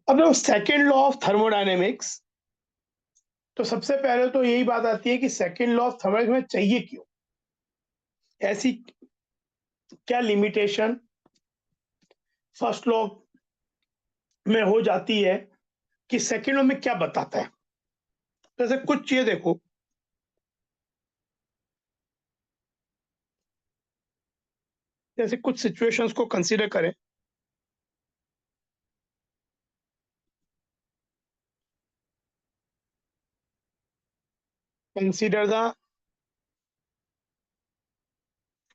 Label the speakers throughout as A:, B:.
A: अब देखो second law of thermodynamics, तो सबसे पहले तो यही बात आती है कि सेकंड लॉ ऑफ थर्मोडायनेमिक्स हमें चाहिए क्यों? ऐसी क्या लिमिटेशन फर्स्ट लॉ में हो जाती है कि सेकंड लॉ में क्या बताता है? जैसे कुछ चीजें देखो, जैसे कुछ सिचुएशंस को कंसीडर करें। Consider the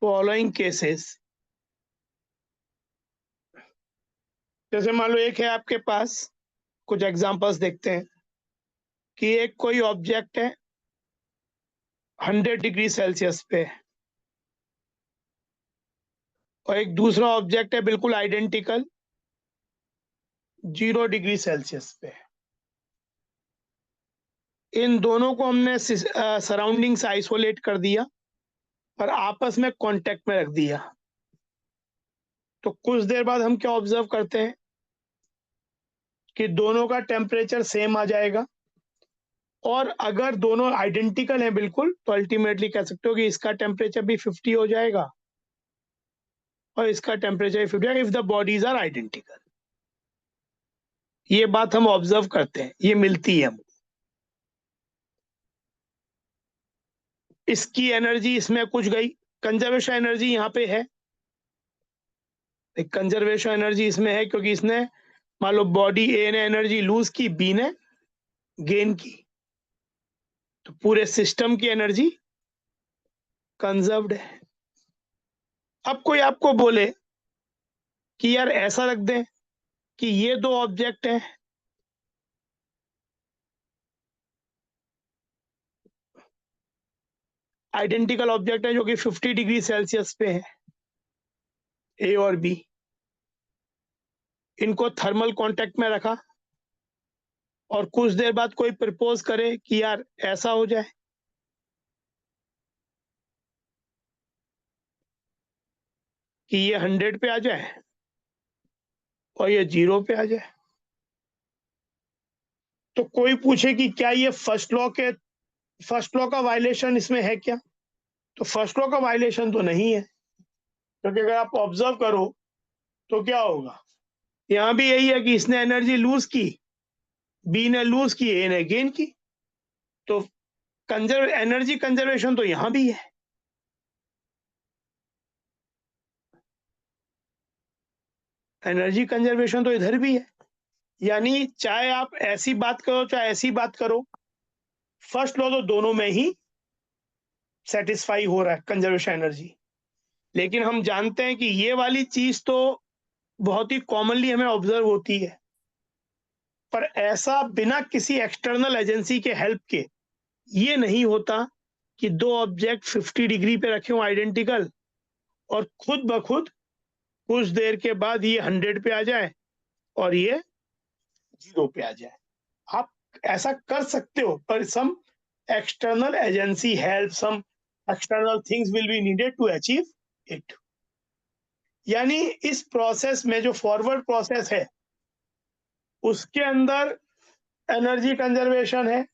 A: following cases. जैसे मान लो एक है आपके पास, कुछ एग्जांपल्स देखते हैं कि एक कोई ऑब्जेक्ट है 100 डिग्री सेल्सियस पे, और एक दूसरा ऑब्जेक्ट है बिल्कुल आइडेंटिकल 0 डिग्री सेल्सियस पे। इन दोनों को हमने सराउंडिंग से आइसोलेट कर दिया और आपस में कांटेक्ट में रख दिया। तो कुछ देर बाद हम क्या ऑब्जर्व करते हैं कि दोनों का टेम्परेचर सेम आ जाएगा, और अगर दोनों आइडेंटिकल हैं बिल्कुल, तो अल्टीमेटली कह सकते हो कि इसका टेम्परेचर भी 50 हो जाएगा और इसका temperature 50 if the bodies are identical. ये बात हम ऑब्जर्व करते हैं, ये मिलती है हमको। इसकी एनर्जी इसमें कुछ गई, कंजर्वेशन एनर्जी यहाँ पे है, एक कंजर्वेशन एनर्जी इसमें है क्योंकि इसने मान लो बॉडी ए ने एनर्जी लूज की, बी ने गेन की, तो पूरे सिस्टम की एनर्जी कंजर्व्ड है। अब कोई आपको बोले कि यार ऐसा रख दें कि ये दो ऑब्जेक्ट हैं, आइडेंटिकल ऑब्जेक्ट है जो कि 50 डिग्री सेल्सियस पे है, ए और बी। इनको थर्मल कांटेक्ट में रखा और कुछ देर बाद कोई प्रपोज करे कि यार ऐसा हो जाए कि ये 100 पे आ जाए और ये 0 पे आ जाए। तो कोई पूछे कि क्या ये फर्स्ट लॉ का वायलेशन इसमें है क्या? तो फर्स्ट लॉ का वायलेशन तो नहीं है, क्योंकि अगर आप ऑब्जर्व करो तो क्या होगा, यहाँ भी यही है कि इसने एनर्जी लूज की, बी ने लूज की, ए ने गेन की, तो एनर्जी कंजर्वेशन तो यहाँ भी है। एनर्जी कंजर्वेशन तो इधर भी है। यानी चाहे आप ऐसी बात करो चाहे ऐसी बात करो, फर्स्ट लॉ तो दोनों में ही सेटिस्फाई हो रहा है, कंजर्वेशन एनर्जी। लेकिन हम जानते हैं कि ये वाली चीज तो बहुत ही कॉमनली हमें ऑब्जर्व होती है, पर ऐसा बिना किसी एक्सटर्नल एजेंसी के हेल्प के ये नहीं होता कि दो ऑब्जेक्ट 50 डिग्री पे रखे हों आइडेंटिकल, और खुद ब खुद कुछ देर के बाद ये 100 पे आ जाए और ये 0 पे आ जाए। आप ऐसा कर सकते हो, पर सम external agency help, some external things will be needed to achieve it। यानी इस प्रोसेस में जो फॉरवर्ड प्रोसेस है उसके अंदर एनर्जी कंजर्वेशन है,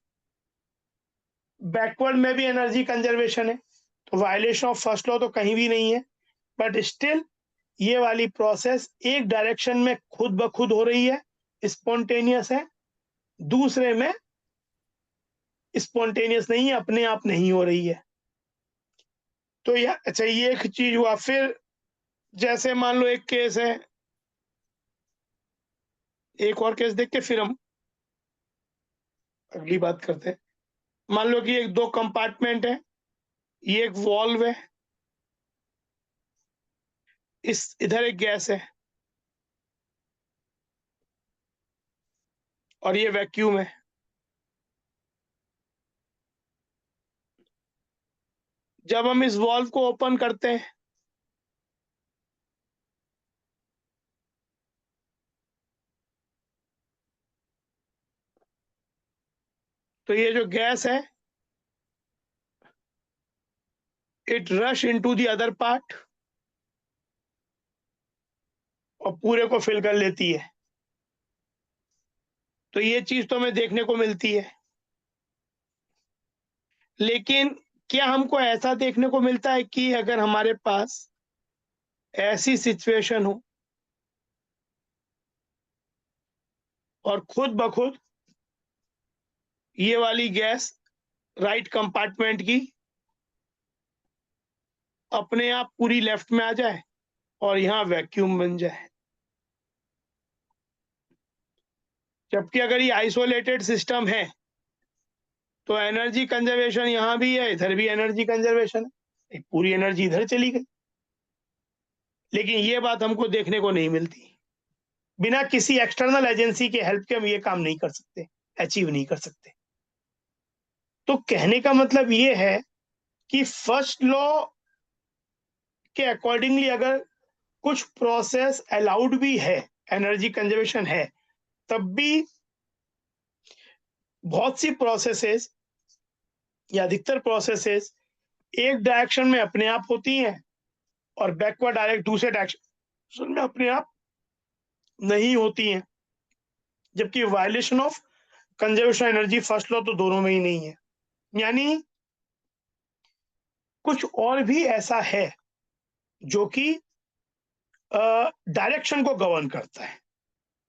A: बैकवर्ड में भी एनर्जी कंजर्वेशन है, तो वायलेशन ऑफ फर्स्ट लॉ तो कहीं भी नहीं है। बट स्टिल ये वाली प्रोसेस एक डायरेक्शन में खुद ब खुद हो रही है, स्पॉन्टेनियस है, दूसरे में स्पॉन्टेनियस नहीं है, अपने आप नहीं हो रही है। तो यह अच्छा, ये एक चीज हुआ। फिर जैसे मान लो एक केस है, एक और केस देख के फिर हम अगली बात करते हैं। मान लो कि एक दो कंपार्टमेंट है, ये एक वॉल्व है, इस इधर एक गैस है और ये वैक्यूम है। जब हम इस वॉल्व को ओपन करते हैं तो ये जो गैस है it rush into the other part और पूरे को फिल कर लेती है। तो ये चीज तो हमें देखने को मिलती है। लेकिन क्या हमको ऐसा देखने को मिलता है कि अगर हमारे पास ऐसी सिचुएशन हो और खुद ब खुद ये वाली गैस राइट कंपार्टमेंट की अपने आप पूरी लेफ्ट में आ जाए और यहाँ वैक्यूम बन जाए, जबकि अगर ये आइसोलेटेड सिस्टम है तो एनर्जी कंजर्वेशन यहाँ भी है, इधर भी एनर्जी कंजर्वेशन है, पूरी एनर्जी इधर चली गई। लेकिन ये बात हमको देखने को नहीं मिलती। बिना किसी एक्सटर्नल एजेंसी के हेल्प के हम ये काम नहीं कर सकते, अचीव नहीं कर सकते। तो कहने का मतलब ये है कि फर्स्ट लॉ के अकॉर्डिंगली अगर कुछ प्रोसेस अलाउड भी है, एनर्जी कंजर्वेशन है, तब भी बहुत सी प्रोसेसेस या अधिकतर प्रोसेसेस एक डायरेक्शन में अपने आप होती हैं और बैकवर्ड डायरेक्ट दूसरे डायरेक्शन में अपने आप नहीं होती हैं, जबकि violation of conservation energy first law तो दोनों में ही नहीं है। यानी कुछ और भी ऐसा है जो कि डायरेक्शन को गवर्न करता है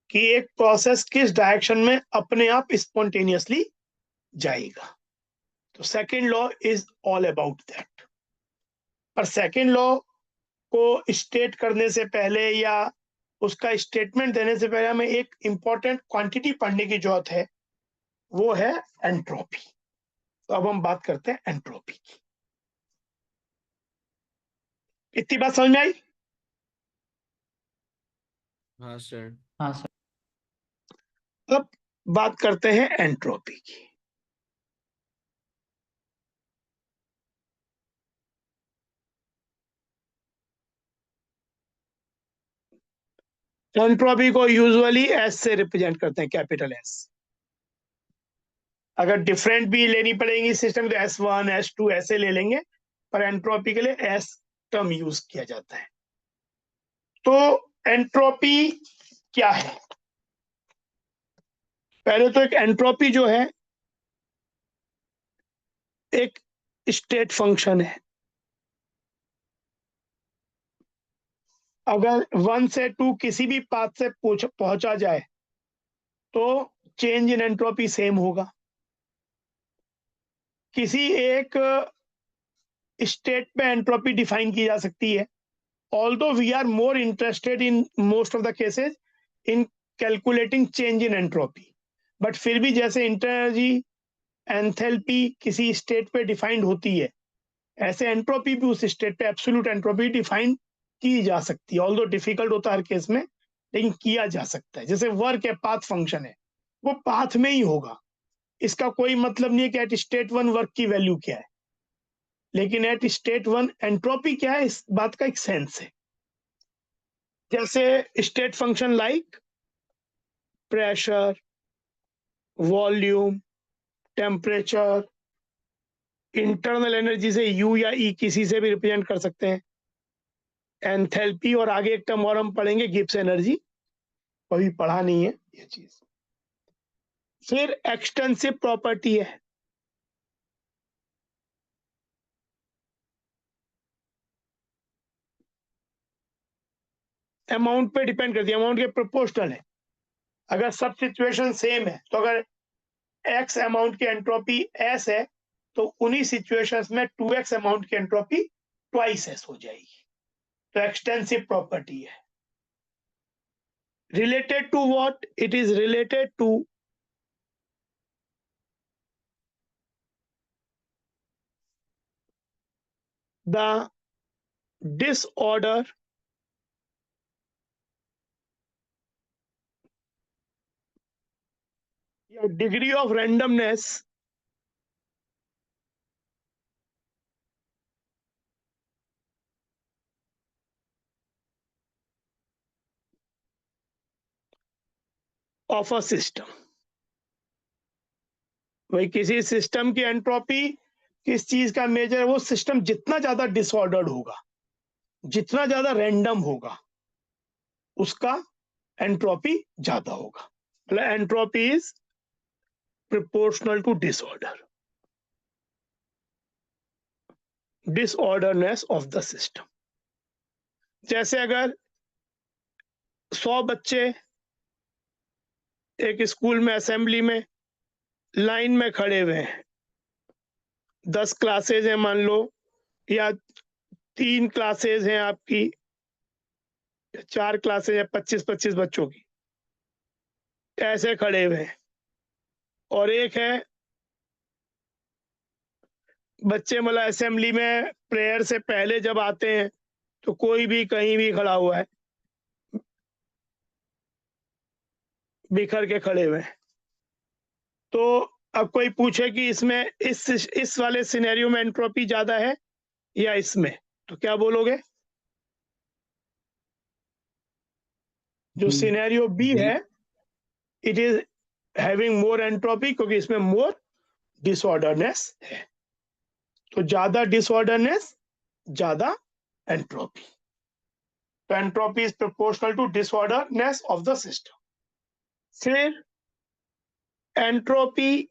A: कि एक प्रोसेस किस डायरेक्शन में अपने आप स्पॉन्टेनियसली जाएगा। तो second law is all about that. पर सेकेंड लॉ को स्टेट करने से पहले या उसका स्टेटमेंट देने से पहले हमें एक इंपॉर्टेंट क्वांटिटी पढ़ने की जरूरत है, वो है एंट्रोपी। तो अब हम बात करते हैं एंट्रोपी की। इतनी बात समझ में आई?
B: हाँ सर।
C: हाँ सर।
A: अब बात करते हैं एंट्रोपी की। एंट्रोपी को यूजुअली एस से रिप्रेजेंट करते हैं, कैपिटल एस। अगर डिफरेंट भी लेनी पड़ेगी सिस्टम तो S1 S2 ऐसे ले लेंगे, पर एंट्रोपी के लिए एस टर्म यूज किया जाता है। तो एंट्रोपी क्या है? पहले तो एक एंट्रोपी जो है एक स्टेट फंक्शन है। अगर 1 से 2 किसी भी पाथ से पहुंचा जाए तो चेंज इन एंट्रोपी सेम होगा। किसी एक स्टेट पे एंट्रोपी डिफाइन की जा सकती है, although we are more interested in most of the cases in calculating change in entropy, but फिर भी जैसे इंटरनर्जी एंथैल्पी किसी स्टेट पे डिफाइंड होती है, ऐसे एंट्रोपी भी उस स्टेट पे एब्सोल्यूट एंट्रोपी डिफाइन की जा सकती है। ऑल्दो डिफिकल्ट होता है हर केस में, लेकिन किया जा सकता है। जैसे वर्क है, पाथ फंक्शन है, वो पाथ में ही होगा। इसका कोई मतलब नहीं है कि एट स्टेट 1 वर्क की वैल्यू क्या है, लेकिन एट स्टेट 1 एंट्रोपी क्या है, इस बात का एक सेंस है। जैसे state function like pressure, volume, temperature, internal energy से यू या ई किसी से भी रिप्रेजेंट कर सकते हैं, एंथैल्पी, और आगे एक टर्म और हम पढ़ेंगे गिब्स एनर्जी, कभी पढ़ा नहीं है ये चीज। फिर एक्सटेंसिव प्रॉपर्टी है। अमाउंट पे डिपेंड करती है, अमाउंट के प्रोपोर्शनल है। अगर सब सिचुएशन सेम है तो अगर एक्स अमाउंट की एंट्रोपी एस है तो उन्हीं सिचुएशंस में 2x अमाउंट की एंट्रोपी ट्वाइस एस हो जाएगी। तो एक्सटेंसिव प्रॉपर्टी है। related to what? It is related to the disorder या degree of randomness of a system। भाई किसी सिस्टम की एंट्रोपी किस चीज का मेजर, वो सिस्टम जितना ज्यादा डिसऑर्डर्ड होगा, जितना ज्यादा रैंडम होगा, उसका एंट्रोपी ज्यादा होगा। मतलब entropy is proportional to disorder, disorderness of the system. जैसे अगर 100 बच्चे एक स्कूल में असेंबली में लाइन में खड़े हुए हैं, 10 क्लासेज हैं मान लो, या 3 क्लासेज हैं आपकी, 4 क्लासेज है 25-25 बच्चों की, ऐसे खड़े हुए हैं। और एक है बच्चे मतलब असेंबली में प्रेयर से पहले जब आते हैं तो कोई भी कहीं भी खड़ा हुआ है, बिखर के खड़े हुए हैं। तो अब कोई पूछे कि इसमें इस वाले सिनेरियो में एंट्रोपी ज्यादा है या इसमें, तो क्या बोलोगे? जो सिनेरियो बी है, it is having more entropy, क्योंकि इसमें मोर डिसऑर्डरनेस है। तो ज्यादा डिसऑर्डरनेस, ज्यादा एंट्रोपी। तो entropy is proportional to disorderness of the system. फिर entropy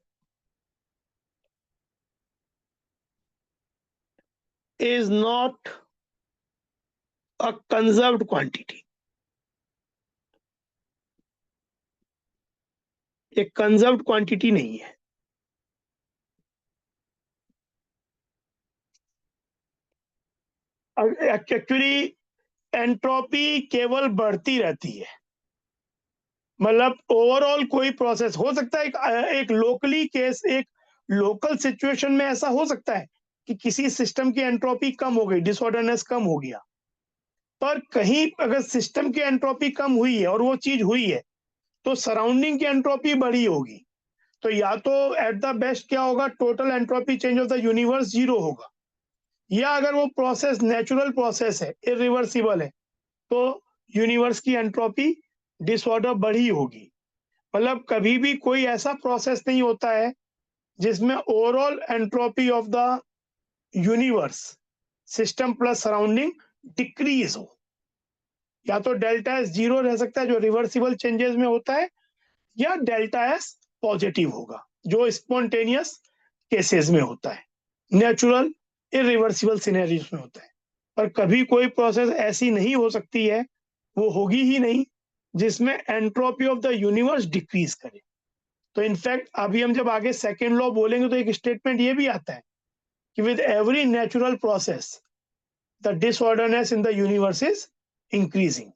A: is not a conserved quantity, ये कंजर्व्ड क्वांटिटी नहीं है। एक्चुअली एंट्रोपी केवल बढ़ती रहती है, मतलब ओवरऑल कोई प्रोसेस हो सकता है, एक लोकली केस, एक लोकल सिचुएशन में ऐसा हो सकता है कि किसी सिस्टम की एंट्रोपी कम हो गई, डिसऑर्डरनेस कम हो गया, पर कहीं अगर सिस्टम की एंट्रोपी कम हुई है और वो चीज हुई है तो सराउंडिंग की एंट्रोपी बढ़ी होगी। तो या तो एट द बेस्ट क्या होगा, total entropy change of the universe 0 होगा, या अगर वो प्रोसेस नेचुरल प्रोसेस है, इरिवर्सिबल है, तो यूनिवर्स की एंट्रोपी डिसऑर्डर बढ़ी होगी। मतलब कभी भी कोई ऐसा प्रोसेस नहीं होता है जिसमें overall entropy of the universe, system plus surrounding, decrease हो। या तो डेल्टा एस 0 रह सकता है जो रिवर्सिबल चेंजेस में होता है, या डेल्टा एस पॉजिटिव होगा जो स्पॉन्टेनियस केसेस में होता है, नेचुरल इरिवर्सिबल सिनेरियोस में होता है। पर कभी कोई प्रोसेस ऐसी नहीं हो सकती है, वो होगी ही नहीं, जिसमें entropy of the universe decrease करे। तो इनफैक्ट अभी हम जब आगे सेकेंड लॉ बोलेंगे तो एक स्टेटमेंट ये भी आता है कि with every natural process the disorderness in the universe is increasing,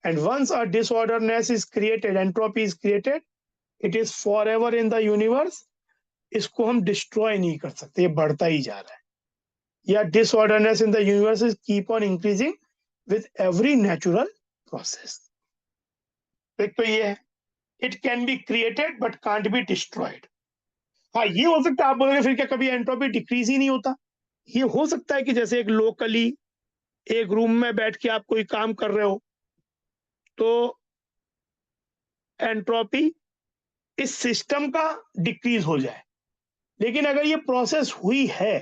A: and once a disorderness is created, entropy is created, it is for ever in the universe. इसको हम डिस्ट्रॉय नहीं कर सकते, ये बढ़ता ही जा रहा है। या disorderness in the universe is keep on increasing with every natural process. एक तो ये है, it can be created but can't be destroyed. हाँ, ये हो सकता है, आप बोलोगे फिर क्या कभी एंट्रोपी डिक्रीज ही नहीं होता? ये हो सकता है कि जैसे एक लोकली एक रूम में बैठ के आप कोई काम कर रहे हो तो एंट्रोपी इस सिस्टम का डिक्रीज हो जाए, लेकिन अगर ये प्रोसेस हुई है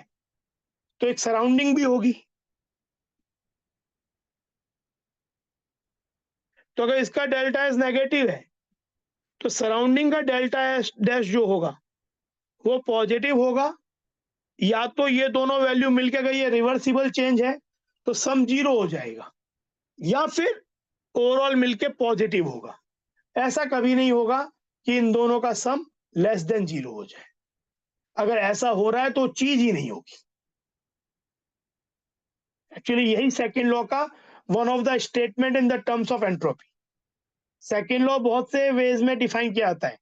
A: तो एक सराउंडिंग भी होगी। तो अगर इसका डेल्टा एस नेगेटिव है तो सराउंडिंग का डेल्टा एस डैश जो होगा वो पॉजिटिव होगा, या तो ये दोनों वैल्यू मिलके अगर ये रिवर्सिबल चेंज है तो सम 0 हो जाएगा, या फिर ओवरऑल मिलके पॉजिटिव होगा। ऐसा कभी नहीं होगा कि इन दोनों का सम लेस देन 0 हो जाए। अगर ऐसा हो रहा है तो चीज ही नहीं होगी। एक्चुअली यही सेकेंड लॉ का one of the statement in the terms of entropy. Second law बहुत से वेज में डिफाइन किया जाता है,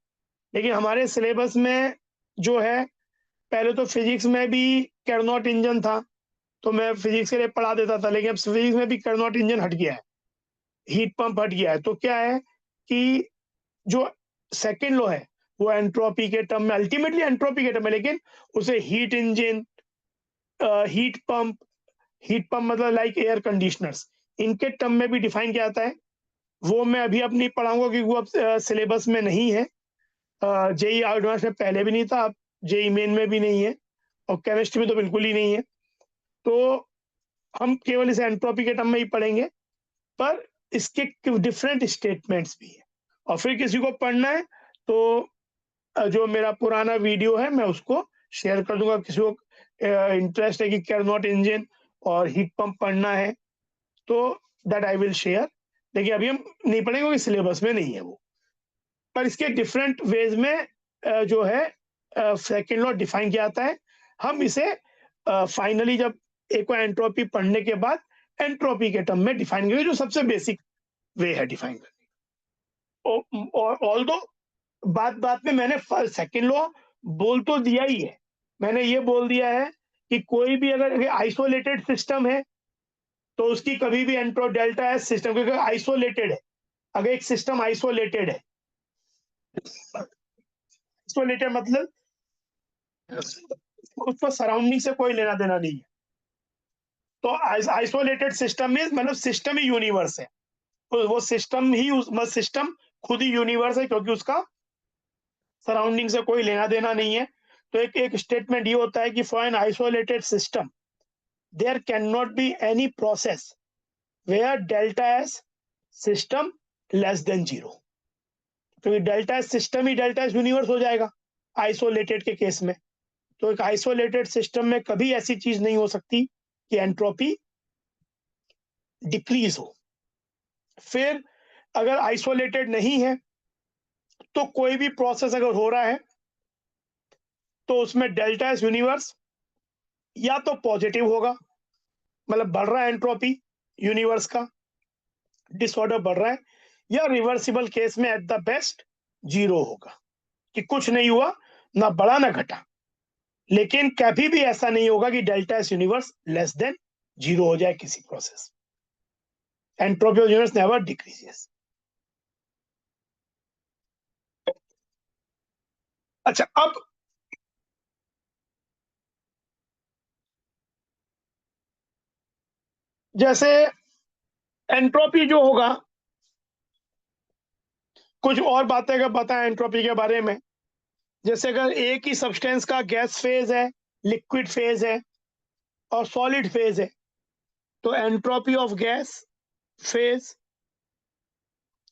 A: लेकिन हमारे सिलेबस में जो है, पहले तो फिजिक्स में भी कैरनॉट इंजन था तो मैं फिजिक्स के लिए पढ़ा देता था, लेकिन अब फिजिक्स में भी कैरनॉट इंजन हट गया है, हीट पंप हट गया है। तो क्या है कि जो सेकेंड लॉ है वो एंट्रोपी के टर्म में, अल्टीमेटली एंट्रोपी के टर्म में, लेकिन उसे हीट इंजन, हीट पंप मतलब लाइक एयर कंडीशनर्स, इनके टर्म में भी डिफाइन किया जाता है। वो मैं अभी अब नहीं पढ़ाऊंगा क्योंकि वो अब सिलेबस में नहीं है। जेई एडवांस में पहले भी नहीं था, अब जेई मेन में भी नहीं है, और केमिस्ट्री में तो बिल्कुल ही नहीं है। तो हम केवल इसे एंट्रोपी के टर्म में ही पढ़ेंगे, पर इसके डिफरेंट स्टेटमेंट्स भी है। और फिर किसी को पढ़ना है तो जो मेरा पुराना वीडियो है मैं उसको शेयर कर दूंगा, किसी को इंटरेस्ट है कि कैरनोट इंजन और हीट पंप पढ़ना है तो दैट आई विल शेयर। लेकिन अभी हम नहीं पढ़ेंगे क्योंकि सिलेबस में नहीं है वो। पर इसके डिफरेंट वेज में जो है सेकंड लॉ डिफाइन किया जाता है। हम इसे फाइनली जब एक एंट्रोपी पढ़ने के बाद एंट्रोपी के टर्म में डिफाइन करेंगे, जो सबसे बेसिक वे है डिफाइन करने। और ऑल्दो बात बात में मैंने सेकंड लॉ बोल तो दिया ही है, मैंने ये बोल दिया है कि कोई भी अगर आइसोलेटेड सिस्टम है तो उसकी कभी भी एंट्रो डेल्टा एस सिस्टम, क्योंकि आइसोलेटेड है, अगर एक सिस्टम आइसोलेटेड है, आइसोलेटेड मतलब उसको सराउंडिंग से कोई लेना देना नहीं है। तो आइसोलेटेड सिस्टम में मतलब सिस्टम ही यूनिवर्स है, तो वो सिस्टम ही सिस्टम खुद ही यूनिवर्स है क्योंकि उसका सराउंडिंग से कोई लेना देना नहीं है। तो एक स्टेटमेंट ये होता है कि for an isolated system there can not be any process where delta S system less than zero, क्योंकि डेल्टा एस सिस्टम ही डेल्टा एस यूनिवर्स हो जाएगा आइसोलेटेड के केस में। तो एक आइसोलेटेड सिस्टम में कभी ऐसी चीज नहीं हो सकती कि एंट्रोपी डिक्रीज हो। फिर अगर आइसोलेटेड नहीं है तो कोई भी प्रोसेस अगर हो रहा है तो उसमें डेल्टा एस यूनिवर्स या तो पॉजिटिव होगा, मतलब बढ़ रहा है एंट्रोपी यूनिवर्स का, डिसऑर्डर बढ़ रहा है, या रिवर्सिबल केस में एट द बेस्ट जीरो होगा कि कुछ नहीं हुआ, ना बढ़ा ना घटा। लेकिन कभी भी ऐसा नहीं होगा कि delta S universe less than zero हो जाए किसी process. Entropy of universe never decreases. अच्छा, अब जैसे एंट्रोपी जो होगा, कुछ और बातें अगर बताएं एंट्रोपी के बारे में, जैसे अगर एक ही सब्सटेंस का गैस फेज है, लिक्विड फेज है और सॉलिड फेज है, तो entropy of gas phase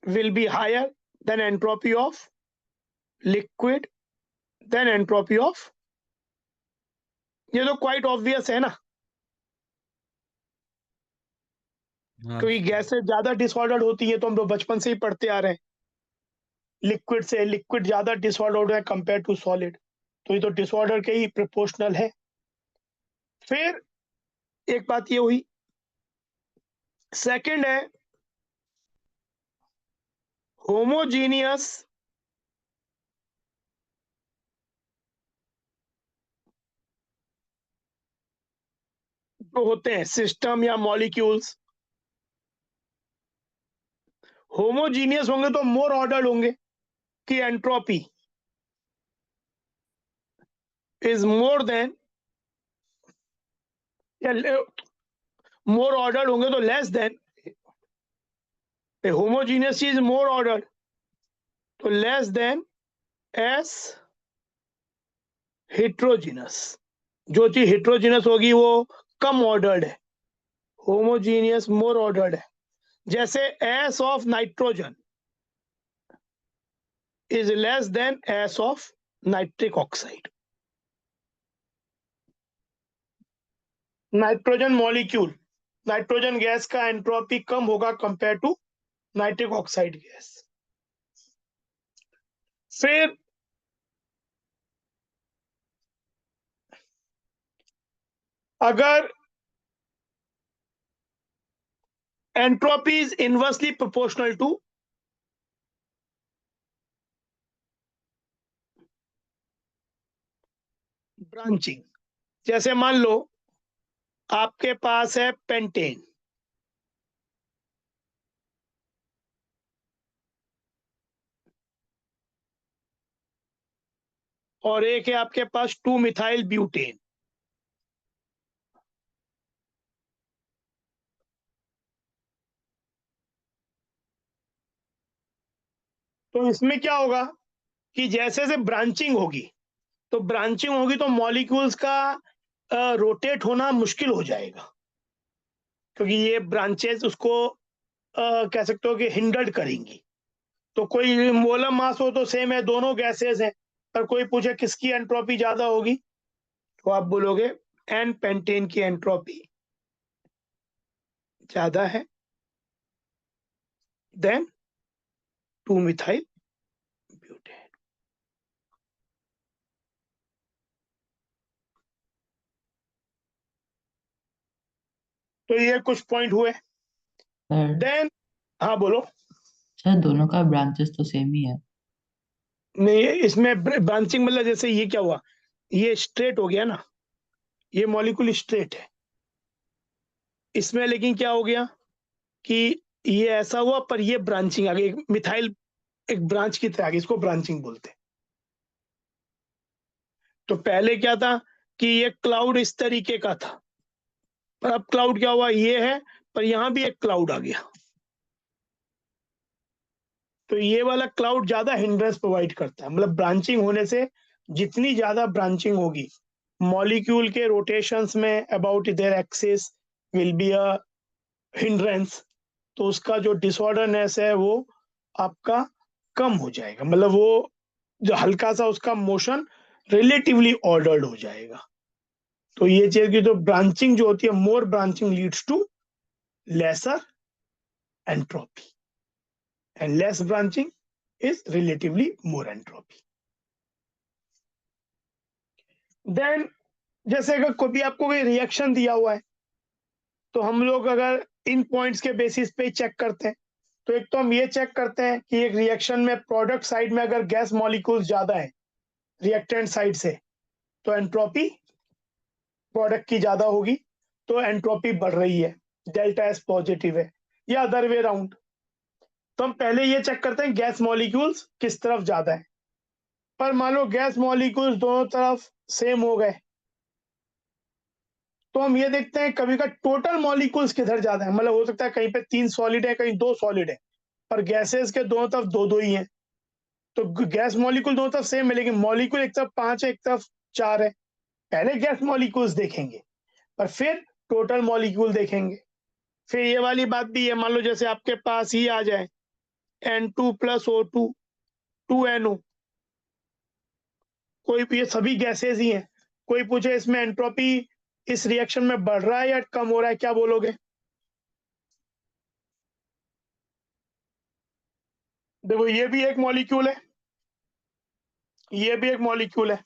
A: will be higher than entropy of liquid than entropy of, ये तो क्वाइट ऑब्वियस है ना,
B: हाँ
A: क्योंकि
B: सर।
A: गैसें ज्यादा डिसऑर्डर्ड होती है, तो हम लोग बचपन से ही पढ़ते आ रहे हैं। लिक्विड से लिक्विड ज्यादा डिसऑर्डर्ड है कंपेयर टू सॉलिड, तो ये तो डिसऑर्डर के ही प्रोपोर्शनल है। फिर एक बात ये हुई। सेकंड है होमोजीनियस जो होते हैं सिस्टम या मॉलिक्यूल्स, होमोजीनियस होंगे तो मोर ऑर्डर्ड होंगे कि एंट्रोपी इज मोर देन, या मोर ऑर्डर्ड होंगे तो less than, homogeneous is more ordered तो लेस देन एस हेट्रोजीनस। जो चीज हेट्रोजीनस होगी वो कम ऑर्डर्ड है, होमोजीनियस मोर ऑर्डर्ड है। जैसे S of nitrogen is less than S of nitric oxide. Nitrogen molecule, nitrogen gas का एंट्रोपी कम होगा compare to nitric oxide gas. फिर अगर entropy is inversely proportional to branching, जैसे मान लो आपके पास है पेंटेन, और एक है आपके पास 2 मिथाइल ब्यूटेन। तो इसमें क्या होगा कि जैसे जैसे ब्रांचिंग होगी, तो ब्रांचिंग होगी तो मॉलिक्यूल्स का रोटेट होना मुश्किल हो जाएगा, क्योंकि ये ब्रांचेस उसको कह सकते हो कि हिंडर्ड करेंगी। तो कोई मोलर मास हो तो सेम है, दोनों गैसेस हैं, पर कोई पूछे किसकी एंट्रोपी ज्यादा होगी, तो आप बोलोगे एन पेंटेन की एंट्रोपी ज्यादा है देन 2 मिथाइल ब्यूटेन। तो ये कुछ पॉइंट हुए।
C: सर
A: देन हाँ बोलो।
C: सर दोनों का ब्रांचेस तो सेम ही है।
A: नहीं, इसमें ब्रांचिंग मतलब जैसे ये क्या हुआ, ये स्ट्रेट हो गया ना, ये मॉलिक्यूल स्ट्रेट है, इसमें लेकिन क्या हो गया कि ये ऐसा हुआ पर ये ब्रांचिंग आ गई, एक मिथाइल एक ब्रांच की तरह आ गई, इसको ब्रांचिंग बोलते हैं। तो पहले क्या था कि ये क्लाउड इस तरीके का था, पर अब क्लाउड क्या हुआ, ये है पर यहां भी एक क्लाउड आ गया। तो ये वाला क्लाउड ज्यादा हिंड्रेंस प्रोवाइड करता है, मतलब ब्रांचिंग होने से जितनी ज्यादा ब्रांचिंग होगी मॉलिक्यूल के रोटेशंस में about their axis will be a hindrance, तो उसका जो डिसऑर्डरनेस है वो आपका कम हो जाएगा, मतलब वो जो हल्का सा उसका मोशन रिलेटिवली ऑर्डर्ड हो जाएगा। तो ये चीज की जो ब्रांचिंग जो होती है, more branching leads to lesser entropy and less branching is relatively more entropy. Then जैसे अगर कोई भी आपको कोई रिएक्शन दिया हुआ है तो हम लोग अगर इन पॉइंट्स के बेसिस पे चेक करते हैं, तो एक तो हम ये चेक करते हैं कि एक रिएक्शन में प्रोडक्ट साइड में अगर गैस मॉलिक्यूल्स ज्यादा है रिएक्टेंट साइड से, तो एंट्रोपी प्रोडक्ट की ज्यादा होगी, तो एंट्रोपी बढ़ रही है, डेल्टा एस पॉजिटिव है, या अदर वे राउंड। तो हम पहले ये चेक करते हैं गैस मॉलिक्यूल्स किस तरफ ज्यादा है, पर मान लो गैस मॉलिक्यूल्स दोनों तरफ सेम हो गए, तो हम ये देखते हैं कभी का टोटल मॉलिक्यूल्स किधर ज्यादा है, मतलब हो सकता है कहीं पे 3 सॉलिड है कहीं 2 सॉलिड है, पर गैसेस के दोनों तरफ 2-2 ही हैं। तो गैस मॉलिक्यूल दोनों तरफ सेम है लेकिन मॉलिक्यूल एक तरफ 5 है एक तरफ 4 है, पहले गैस मॉलिक्यूल्स देखेंगे पर फिर टोटल मॉलिक्यूल देखेंगे। फिर ये वाली बात भी है, मान लो जैसे आपके पास ही आ जाए N2 + O2 2NO, कोई ये सभी गैसेस ही हैं, कोई पूछे इसमें एंट्रोपी इस रिएक्शन में बढ़ रहा है या कम हो रहा है, क्या बोलोगे? देखो ये भी एक मॉलिक्यूल है, ये भी एक मॉलिक्यूल है,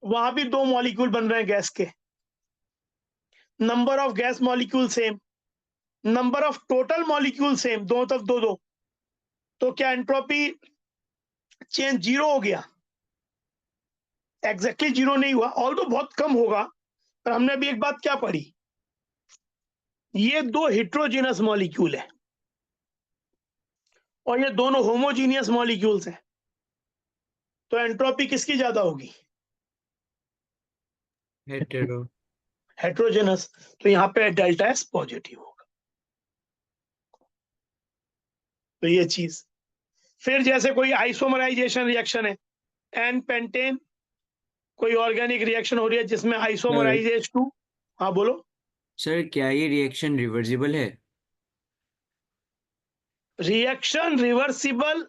A: वहां भी 2 मॉलिक्यूल बन रहे हैं गैस के, number of gas molecule same, number of total molecule same, दोनों तरफ 2-2, तो क्या एंट्रोपी चेंज 0 हो गया? एग्जैक्टली 0 नहीं हुआ, ऑल तो बहुत कम होगा, पर हमने अभी एक बात क्या पढ़ी, ये 2 हेट्रोजीनस मॉलिक्यूल है और ये दोनों होमोजीनियस मॉलिक्यूल्स हैं, तो एंट्रोपी किसकी ज्यादा होगी?
B: हेटेरो।
A: हेट्रोजेनस, तो यहाँ पे डेल्टा एस पॉजिटिव होगा। तो ये चीज, फिर जैसे कोई आइसोमराइजेशन रिएक्शन है, एन पेंटेन, कोई ऑर्गेनिक रिएक्शन हो रही है जिसमें आइसोमराइजेज टू, हाँ बोलो।
B: सर क्या ये रिएक्शन रिवर्सिबल है?
A: रिएक्शन रिवर्सिबल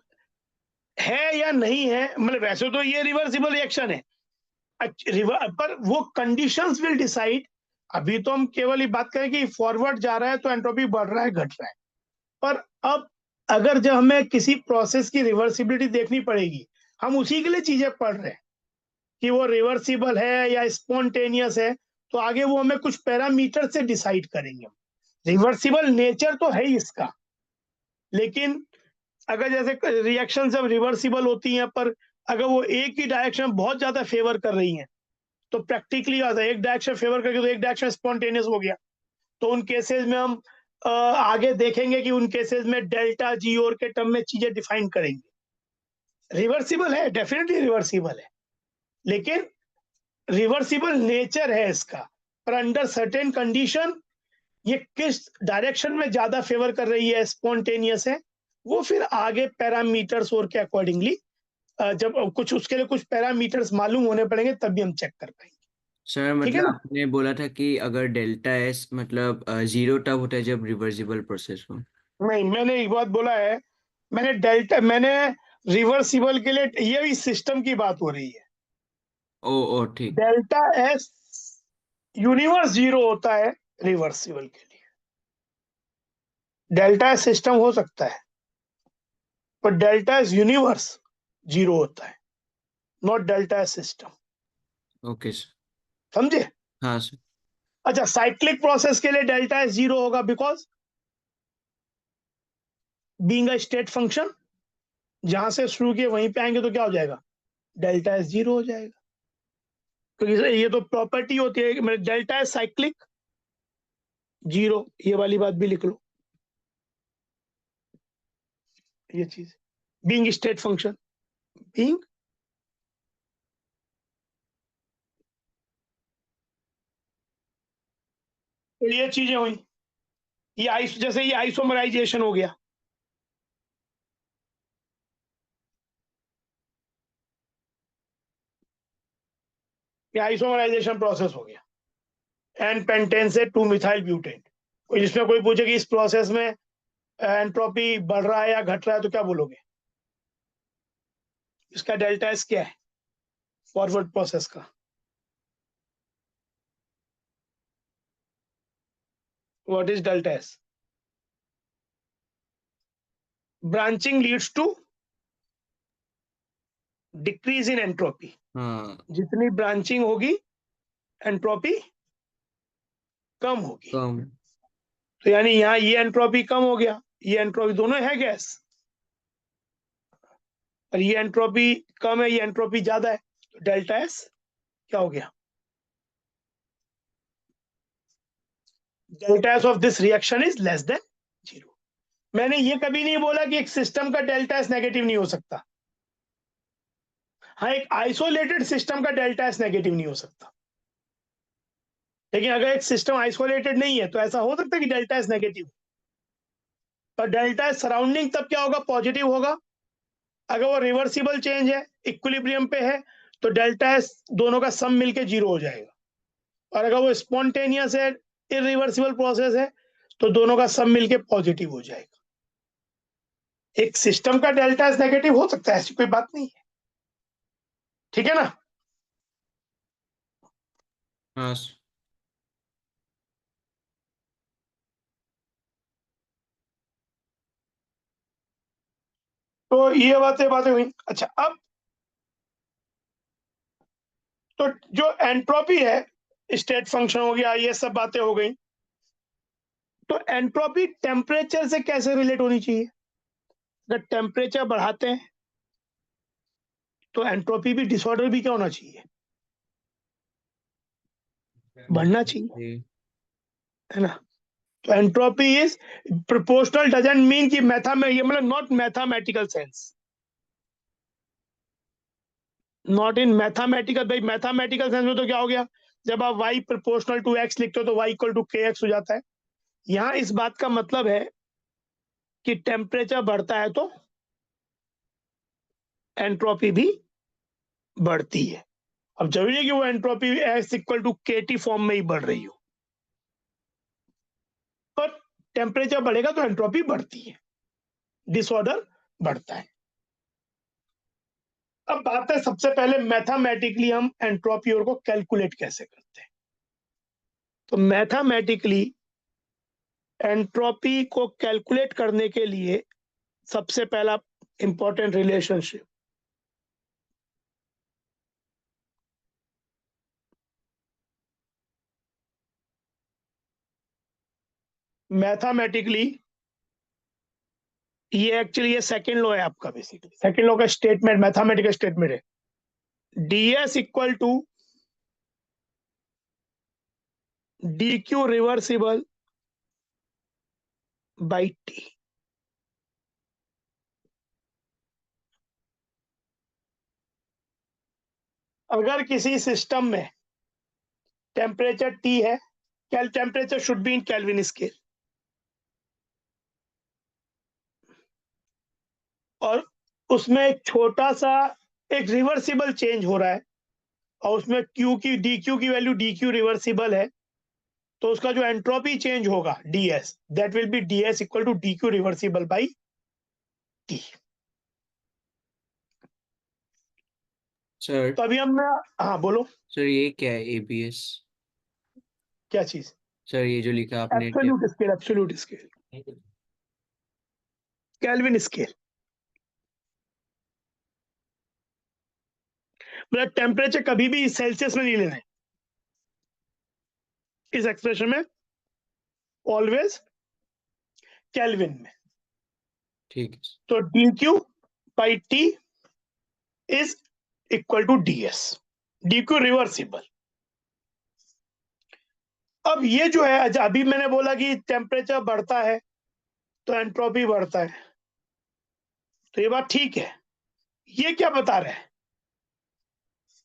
A: है या नहीं है, मतलब वैसे तो ये रिवर्सिबल रिएक्शन है, पर वो कंडीशंस विल डिसाइड। अभी तो हम केवल ये बात करें कि फॉरवर्ड जा रहा है तो एंट्रोपी बढ़ रहा है घट रहा है, पर अब अगर जब हमें किसी प्रोसेस की रिवर्सिबिलिटी देखनी पड़ेगी, हम उसी के लिए चीजें पढ़ रहे हैं कि वो रिवर्सिबल है या स्पॉन्टेनियस है, तो आगे वो हमें कुछ पैरामीटर से डिसाइड करेंगे। रिवर्सिबल नेचर तो है ही इसका, लेकिन अगर जैसे रिएक्शन जब रिवर्सिबल होती हैं पर अगर वो एक ही डायरेक्शन बहुत ज्यादा फेवर कर रही हैं, तो प्रैक्टिकली आता है एक डायरेक्शन फेवर करके तो एक डायरेक्शन स्पॉन्टेनियस हो गया, तो उन केसेस में हम आगे देखेंगे कि उन केसेस में डेल्टा जी और के टर्म में चीजें डिफाइन करेंगे। रिवर्सिबल है, डेफिनेटली रिवर्सिबल है, लेकिन रिवर्सिबल नेचर है इसका, पर अंडर सर्टेन कंडीशन ये किस डायरेक्शन में ज्यादा फेवर कर रही है, स्पॉन्टेनियस है, वो फिर आगे पैरामीटर्स और के अकॉर्डिंगली जब कुछ उसके लिए कुछ पैरामीटर्स मालूम होने पड़ेंगे तभी हम चेक कर पाएंगे।
B: सर
A: ठीक है
B: मतलब
A: ना?
B: आपने बोला था कि अगर डेल्टा एस मतलब 0 तब होता है जब रिवर्सिबल प्रोसेस हो।
A: नहीं, मैंने एक बात बोला है, मैंने रिवर्सिबल के लिए ये भी सिस्टम की बात हो रही है।
B: ओ ठीक।
A: डेल्टा एस यूनिवर्स 0 होता है रिवर्सिबल के लिए। डेल्टा एस सिस्टम हो सकता है, पर डेल्टा एस यूनिवर्स 0 होता है, not delta S system.
B: Okay sir.
A: समझे?
B: हाँ सर।
A: अच्छा, साइक्लिक प्रोसेस के लिए डेल्टा एस 0 होगा because being a state function, जहां से शुरू किए वहीं पे आएंगे तो क्या हो जाएगा? डेल्टा एस 0 हो जाएगा। क्योंकि ये तो प्रॉपर्टी होती है, डेल्टा एस साइक्लिक 0, ये वाली बात भी लिख लो, ये चीज बीइंग स्टेट फंक्शन, बीइंग तो ये चीजें हुई। ये जैसे ये आइसोमराइजेशन हो गया, ये आइसोमराइजेशन प्रोसेस हो गया। एन पेंटेन से 2 मिथाइल ब्यूटेन। जिसमें कोई पूछे कि इस प्रोसेस में एंट्रोपी बढ़ रहा है या घट रहा है तो क्या बोलोगे? इसका डेल्टा एस क्या है फॉरवर्ड प्रोसेस का? What is delta S? Branching leads to decrease in entropy.
B: हाँ
A: जितनी ब्रांचिंग होगी एंट्रोपी कम होगी।
B: कम।
A: तो यानी यहाँ ये एंट्रोपी कम हो गया, ये एंट्रोपी, दोनों है गैस, और ये एंट्रोपी कम है, ये एंट्रोपी ज्यादा है, तो डेल्टा एस क्या हो गया? Delta S of this reaction is less then 0। मैंने ये कभी नहीं बोला कि एक सिस्टम का डेल्टा एस नेगेटिव नहीं हो सकता। हाँ, एक आइसोलेटेड सिस्टम का डेल्टा एस नेगेटिव नहीं हो सकता, लेकिन अगर एक सिस्टम आइसोलेटेड नहीं है तो ऐसा हो सकता है कि डेल्टा एस नेगेटिव। पर डेल्टा एस सराउंडिंग तब क्या होगा? पॉजिटिव होगा। अगर वो रिवर्सिबल चेंज है, इक्विलिब्रियम पे है, तो डेल्टा एस दोनों का सम मिलके 0 हो जाएगा। और अगर वो स्पॉन्टेनियस है, इरिवर्सिबल प्रोसेस है, तो दोनों का सम मिलके पॉजिटिव हो जाएगा। एक सिस्टम का डेल्टा एस नेगेटिव हो सकता है, ऐसी कोई बात नहीं है। ठीक है ना?
B: हाँ सर।
A: तो ये बातें हुई। अच्छा, अब तो जो एंट्रोपी है, स्टेट फंक्शन हो गया, ये सब बातें हो गई। तो एंट्रोपी टेम्परेचर से कैसे रिलेट होनी चाहिए? अगर टेम्परेचर बढ़ाते हैं तो एंट्रोपी भी, डिसऑर्डर भी क्या होना चाहिए? बढ़ना चाहिए,
B: जी।
A: है ना? तो entropy is proportional, doesn't mean कि ये मतलब not mathematical sense, not in mathematical. भाई मैथमेटिकल सेंस में तो क्या हो गया? जब आप y प्रोपोर्शनल टू x लिखते हो तो y इक्वल टू kx हो जाता है। यहाँ इस बात का मतलब है कि टेम्परेचर बढ़ता है तो एंट्रोपी भी बढ़ती है। अब जरूरी है कि वो एंट्रोपी एस इक्वल टू के टी फॉर्म में ही बढ़ रही हो, पर टेम्परेचर बढ़ेगा तो एंट्रोपी बढ़ती है, डिसऑर्डर बढ़ता है। अब बात है, सबसे पहले मैथमेटिकली हम एंट्रोपी और को कैलकुलेट कैसे करते हैं। तो मैथमेटिकली एंट्रोपी को कैलकुलेट करने के लिए सबसे पहला इंपॉर्टेंट रिलेशनशिप, मैथमेटिकली ये सेकेंड लॉ है आपका। बेसिकली सेकेंड लॉ का स्टेटमेंट, मैथमेटिकल स्टेटमेंट है, ds equal to dq reversible by t। अगर किसी सिस्टम में टेम्परेचर T है, temperature should be in Kelvin scale, और उसमें एक छोटा सा एक रिवर्सिबल चेंज हो रहा है, और उसमें Q की, dq की वैल्यू dq रिवर्सिबल है, तो उसका जो एंट्रोपी चेंज होगा ds, that will be ds equal to dq reversible by t।
B: Sir
A: तो अभी हम, हाँ बोलो,
B: सर ये क्या है एबीएस?
A: क्या चीज?
B: सर ये जो लिखा आपने
A: absolute scale, absolute scale, kelvin scale. मतलब टेम्परेचर कभी भी सेल्सियस में नहीं लेना है इस एक्सप्रेशन में, ऑलवेज केल्विन में।
B: ठीक है
A: तो dq by t is equal to ds, dq reversible. अब ये जो है, अभी मैंने बोला कि टेम्परेचर बढ़ता है तो एंट्रोपी बढ़ता है, तो ये बात ठीक है। ये क्या बता रहा है?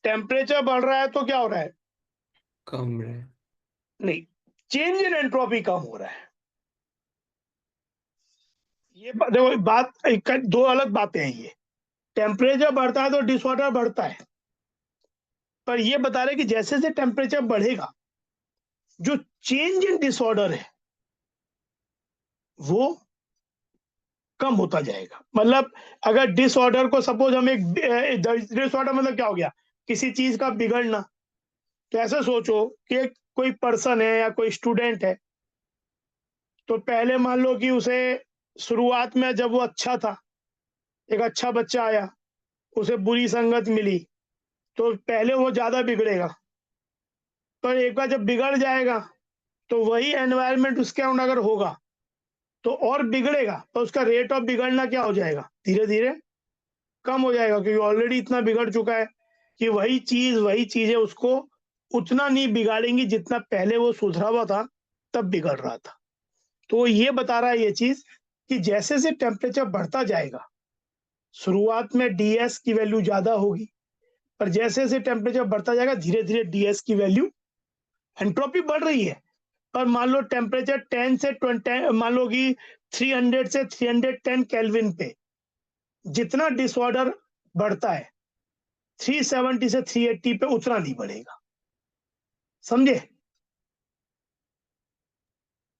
A: टेम्परेचर बढ़ रहा है तो क्या हो रहा है?
B: कम रहे।
A: नहीं, चेंज इन एंट्रोपी कम हो रहा है। ये देखो बात, दो अलग बातें हैं ये। टेम्परेचर बढ़ता है तो डिसऑर्डर बढ़ता है, पर ये बता रहे कि जैसे जैसे टेम्परेचर बढ़ेगा जो चेंज इन डिसऑर्डर है वो कम होता जाएगा। मतलब अगर डिसऑर्डर को सपोज हम एक, डिसऑर्डर मतलब क्या हो गया? किसी चीज का बिगड़ना। तो ऐसे सोचो कि एक कोई पर्सन है या कोई स्टूडेंट है, तो पहले मान लो कि उसे शुरुआत में जब वो अच्छा था, एक अच्छा बच्चा आया, उसे बुरी संगत मिली, तो पहले वो ज्यादा बिगड़ेगा। पर एक बार जब बिगड़ जाएगा तो वही एनवायरनमेंट उसके अंदर अगर होगा तो और बिगड़ेगा, तो उसका रेट ऑफ बिगड़ना क्या हो जाएगा? धीरे धीरे कम हो जाएगा, क्योंकि ऑलरेडी इतना बिगड़ चुका है कि वही चीजें उसको उतना नहीं बिगाड़ेंगी जितना पहले वो सुधरा हुआ था तब बिगड़ रहा था। तो ये बता रहा है ये चीज कि जैसे से टेम्परेचर बढ़ता जाएगा, शुरुआत में ds की वैल्यू ज्यादा होगी, पर जैसे जैसे टेम्परेचर बढ़ता जाएगा धीरे धीरे ds की वैल्यू, एंट्रोपी बढ़ रही है, पर मान लो टेम्परेचर 10 से 20, मान लो कि 300 से 310 केल्विन पे जितना डिसऑर्डर बढ़ता है 370 से 380 पे उतना नहीं बढ़ेगा। समझे?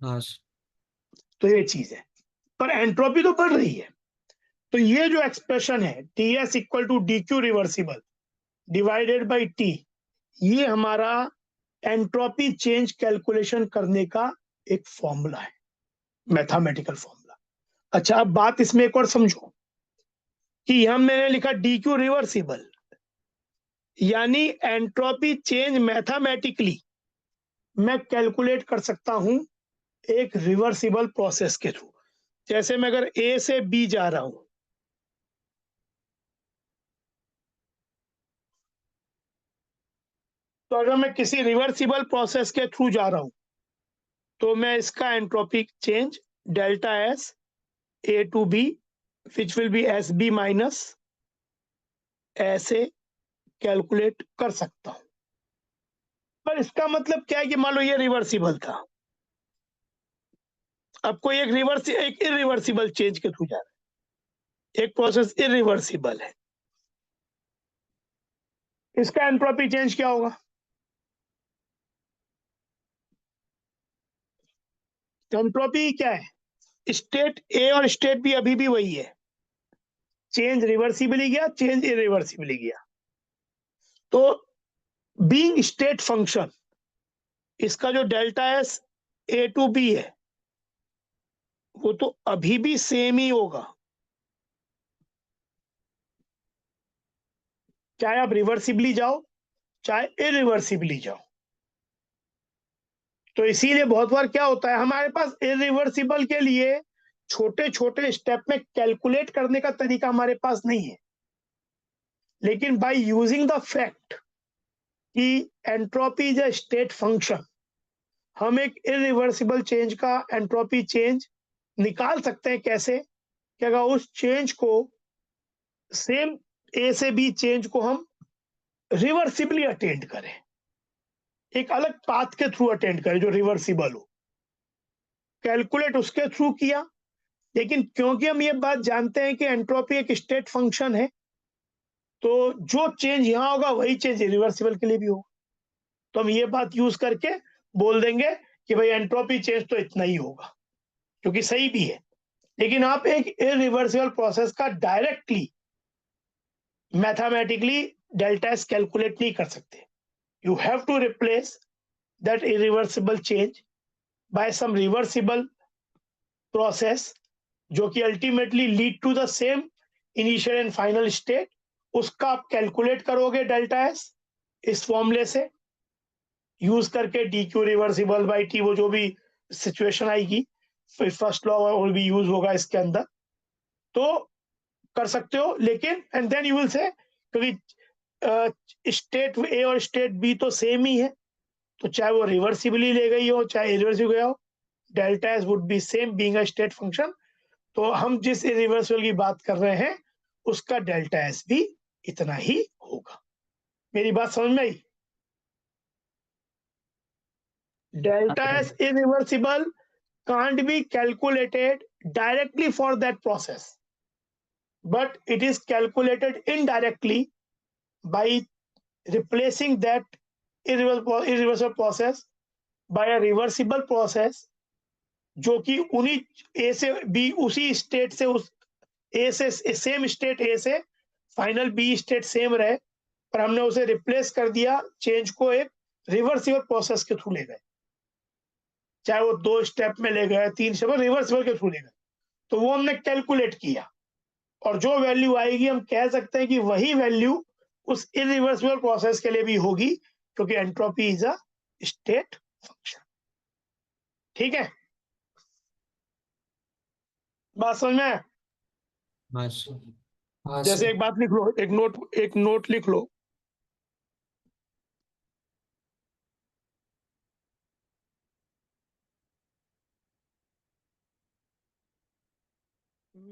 B: हाँ सर।
A: तो ये चीज है, पर एंट्रोपी तो बढ़ रही है। तो ये जो एक्सप्रेशन है ts equal to dq reversible divided by t, ये हमारा एंट्रोपी चेंज कैलकुलेशन करने का एक फॉर्मूला है, मैथमेटिकल फॉर्मूला। अच्छा, अब बात इसमें एक और समझो कि यहां मैंने लिखा dq रिवर्सिबल, यानी एंट्रोपी चेंज मैथमेटिकली मैं कैलकुलेट कर सकता हूं एक रिवर्सिबल प्रोसेस के थ्रू। जैसे मैं अगर ए से बी जा रहा हूं, तो अगर मैं किसी रिवर्सिबल प्रोसेस के थ्रू जा रहा हूं तो मैं इसका entropic change delta S A to B which will be S B minus ऐसे कैलकुलेट कर सकता हूं। पर इसका मतलब क्या है कि मान लो ये रिवर्सिबल था, अब कोई एक इरिवर्सिबल चेंज के थ्रू जा रहा है, एक प्रोसेस इरिवर्सिबल है, इसका एंट्रोपी चेंज क्या होगा? एंट्रोपी क्या है? स्टेट ए और स्टेट बी अभी भी वही है, चेंज रिवर्सिबली गया, चेंज इरिवर्सिबली गया। तो बीइंग स्टेट फंक्शन, इसका जो delta S A to B है वो तो अभी भी सेम ही होगा, चाहे आप रिवर्सिबली जाओ चाहे इरिवर्सिबली जाओ। तो इसीलिए बहुत बार क्या होता है, हमारे पास इरिवर्सिबल के लिए छोटे छोटे स्टेप में कैलकुलेट करने का तरीका हमारे पास नहीं है, लेकिन बाय यूजिंग द फैक्ट कि entropy is a state function, हम एक इरिवर्सिबल चेंज का एंट्रोपी चेंज निकाल सकते हैं। कैसे? कि अगर उस चेंज को, सेम ए से बी चेंज को हम रिवर्सिबली अटेंड करें, एक अलग पाथ के थ्रू अटेंड करें जो रिवर्सिबल हो, कैलकुलेट उसके थ्रू किया। लेकिन क्योंकि हम ये बात जानते हैं कि एंट्रोपी एक स्टेट फंक्शन है, तो जो चेंज यहां होगा वही चेंज रिवर्सिबल के लिए भी होगा। तो हम ये बात यूज करके बोल देंगे कि भाई एंट्रोपी चेंज तो इतना ही होगा, क्योंकि सही भी है। लेकिन आप एक इरिवर्सिबल प्रोसेस का directly mathematically delta S calculate नहीं कर सकते। You have to replace that irreversible change by some reversible process, जो कि ultimately lead to the same initial and final state. उसका आप कैलकुलेट करोगे डेल्टा एस इस फॉर्मूले से यूज करके, D Q reversible by T, वो जो भी सिचुएशन आएगी, फर्स्ट लॉ और भी यूज होगा इसके अंदर, तो कर सकते हो। लेकिन and then you will say, क्योंकि स्टेट ए और स्टेट बी तो सेम ही है, तो चाहे वो रिवर्सिबली ले गई हो चाहे इरिवर्सिबल गया हो, delta S would be same being a state function. तो हम जिस इरिवर्सिबल की बात कर रहे हैं उसका डेल्टा एस भी इतना ही होगा। मेरी बात समझ में आई? Delta S irreversible can't be calculated directly for that process, but it is calculated indirectly by replacing that irreversible process by a reversible process, जो कि उन्हीं ए से बी, उसी स्टेट से, उस ए से सेम स्टेट ए से फाइनल बी स्टेट सेम रहे, पर हमने उसे रिप्लेस कर दिया, चेंज को एक रिवर्सिबल प्रोसेस के थ्रू ले गए, चाहे वो 2 स्टेप में ले गए, 3 स्टेप, रिवर्सिबल के थ्रू ले गए, तो वो हमने कैलकुलेट किया, और जो वैल्यू आएगी हम कह सकते हैं कि वही वैल्यू उस इरिवर्सिबल प्रोसेस के लिए भी होगी, क्योंकि entropy is a state function. ठीक है, बात समझ में आया?
B: हाँ सर। हाँ
A: जैसे
B: सर।
A: एक बात लिख लो, एक नोट लिख लो,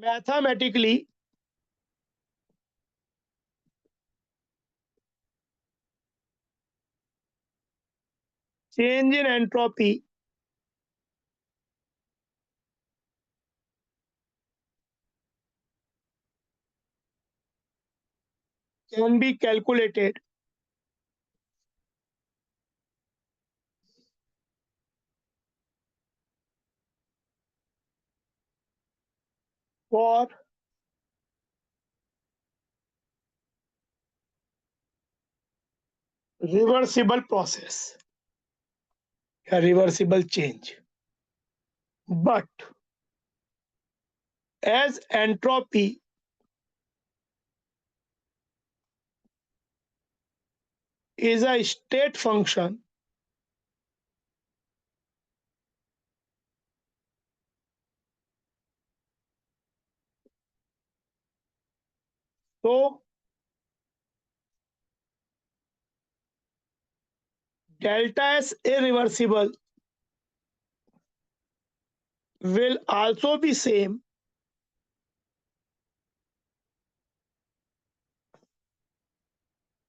A: mathematically change in entropy can be calculated for reversible process या reversible change, but as entropy is a state function, तो delta S irreversible will also be same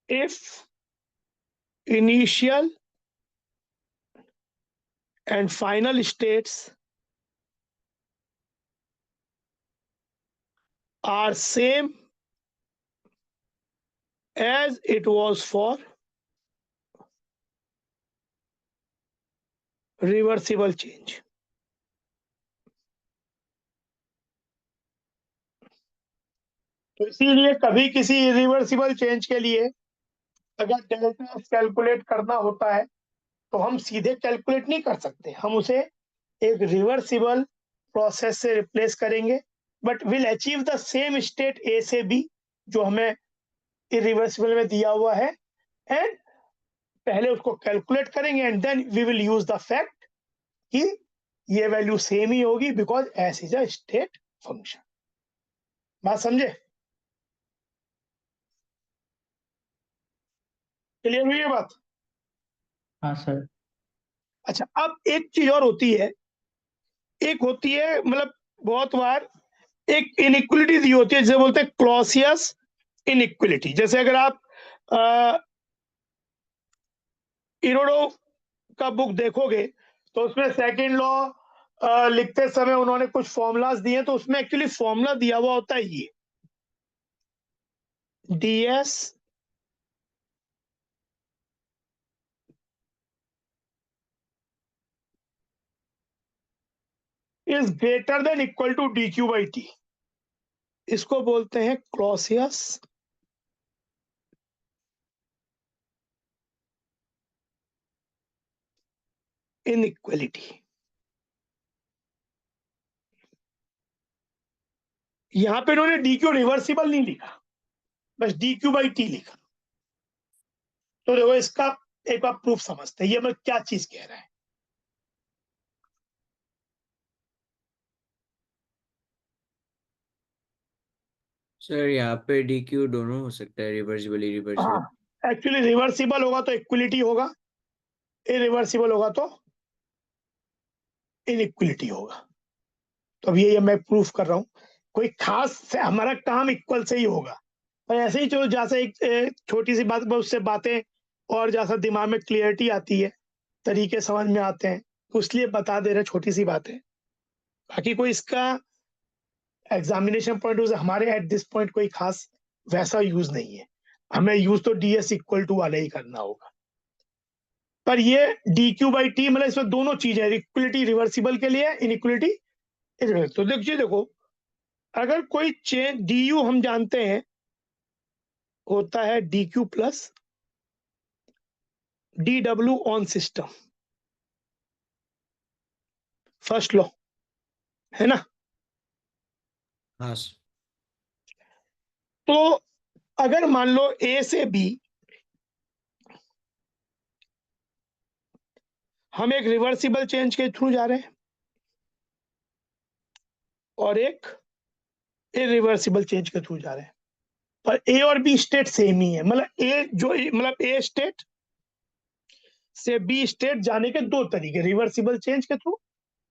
A: if initial and final states are same as it was for reversible change। तो इसीलिए कभी किसी reversible change के लिए अगर delta S calculate करना होता है तो हम सीधे कैलकुलेट नहीं कर सकते, हम उसे एक रिवर्सिबल प्रोसेस से रिप्लेस करेंगे, but will achieve the same state A से बी जो हमें इरिवर्सिबल में दिया हुआ है, एंड पहले उसको कैलकुलेट करेंगे and then we will use the fact कि ये वैल्यू सेम ही होगी because S is a state function. बात समझे? क्लियर हुई ये बात?
C: हाँ सर।
A: अच्छा, अब एक चीज और होती है, एक होती है मतलब बहुत बार एक इनइक्वलिटी दी होती है जिसे बोलते हैं क्लॉसियस इनइक्वलिटी। जैसे अगर आप इरोडो का बुक देखोगे तो उसमें सेकंड लॉ लिखते समय उन्होंने कुछ फॉर्मूलाज दिए, तो उसमें एक्चुअली फॉर्मूला दिया हुआ होता है ये ds is greater than equal to D Q by T. इसको बोलते हैं क्लॉसियस इनइक्वालिटी। यहां पे इन्होंने डी क्यू रिवर्सिबल नहीं लिखा, बस डी क्यू बाई टी लिखा। तो देखो इसका एक बार प्रूफ समझते हैं, ये मैं क्या चीज कह रहा है।
B: सर यहाँ पे डी क्यू दोनों हो सकता है, रिवर्सिबल इरिवर्सिबल।
A: हाँ, एक्चुअली रिवर्सिबल होगा तो इक्विलिटी होगा, इरिवर्सिबल होगा तो इनइक्विलिटी होगा। तो अब ये मैं प्रूफ कर रहा हूँ, कोई खास हमारा काम इक्वल से ही होगा। और ऐसे ही चलो जैसे एक छोटी सी बात, उससे बातें और जैसा दिमाग में क्लियरिटी आती है, तरीके समझ में आते हैं, तो इसलिए बता दे रहे छोटी सी बातें। बाकी कोई इसका एग्जामिनेशन पॉइंट से हमारे एट दिस पॉइंट कोई खास वैसा यूज नहीं है। हमें यूज तो ds इक्वल टू वाला ही करना होगा। पर ये डी क्यू बाई टी मतलब इसमें दोनों चीजें, इक्वलिटी रिवर्सिबल के लिए, इनइक्वलिटी। तो देखिए, देखो अगर कोई चेंज डी यू हम जानते हैं होता है D Q plus D W on system, first law है ना।
B: हाँ सर।
A: तो अगर मान लो ए से बी हम एक रिवर्सिबल चेंज के थ्रू जा रहे हैं और एक इरिवर्सिबल चेंज के थ्रू जा रहे हैं, पर ए और बी स्टेट सेम ही है। मतलब ए जो मतलब ए स्टेट से बी स्टेट जाने के दो तरीके, रिवर्सिबल चेंज के थ्रू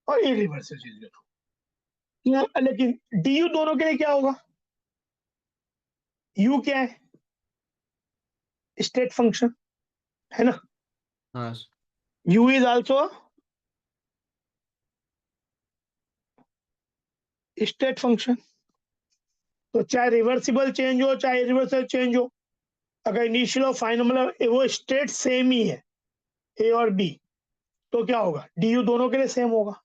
A: और इरिवर्सिबल चेंज के थ्रू। लेकिन डी यू दोनों के लिए क्या होगा, यू क्या है, स्टेट फंक्शन है ना।
B: हाँ sir.
A: You is also state function. तो चाहे रिवर्सिबल चेंज हो चाहे इरिवर्सिबल चेंज हो, अगर इनिशियल और फाइनल मतलब वो स्टेट सेम ही है ए और बी, तो क्या होगा, डी यू दोनों के लिए सेम होगा।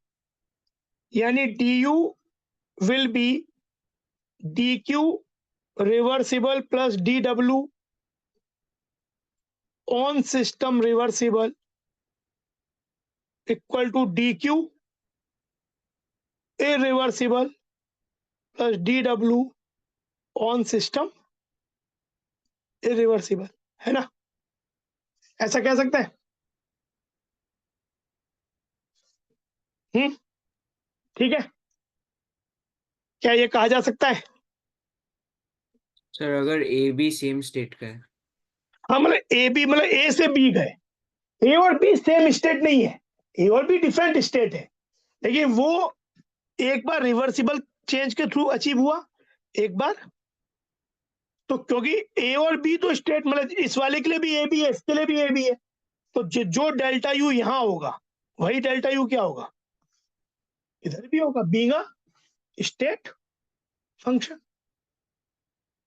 A: यानी D U will be D Q reversible plus D W on system reversible equal to D Q irreversible plus D W on system irreversible, है ना। ऐसा कह सकते हैं। ठीक है, क्या ये कहा जा सकता है।
B: सर अगर ए बी सेम स्टेट का है।
A: हाँ मतलब ए बी मतलब ए से बी गए, ए और बी सेम स्टेट नहीं है, ए और बी डिफरेंट स्टेट है, लेकिन वो एक बार रिवर्सिबल चेंज के थ्रू अचीव हुआ, एक बार तो क्योंकि ए और बी तो स्टेट मतलब इस वाले के लिए भी ए बी है, इसके लिए भी ए बी है, तो जो डेल्टा यू यहां होगा वही डेल्टा यू क्या होगा, इधर भी होगा, बीइंग अ स्टेट फंक्शन,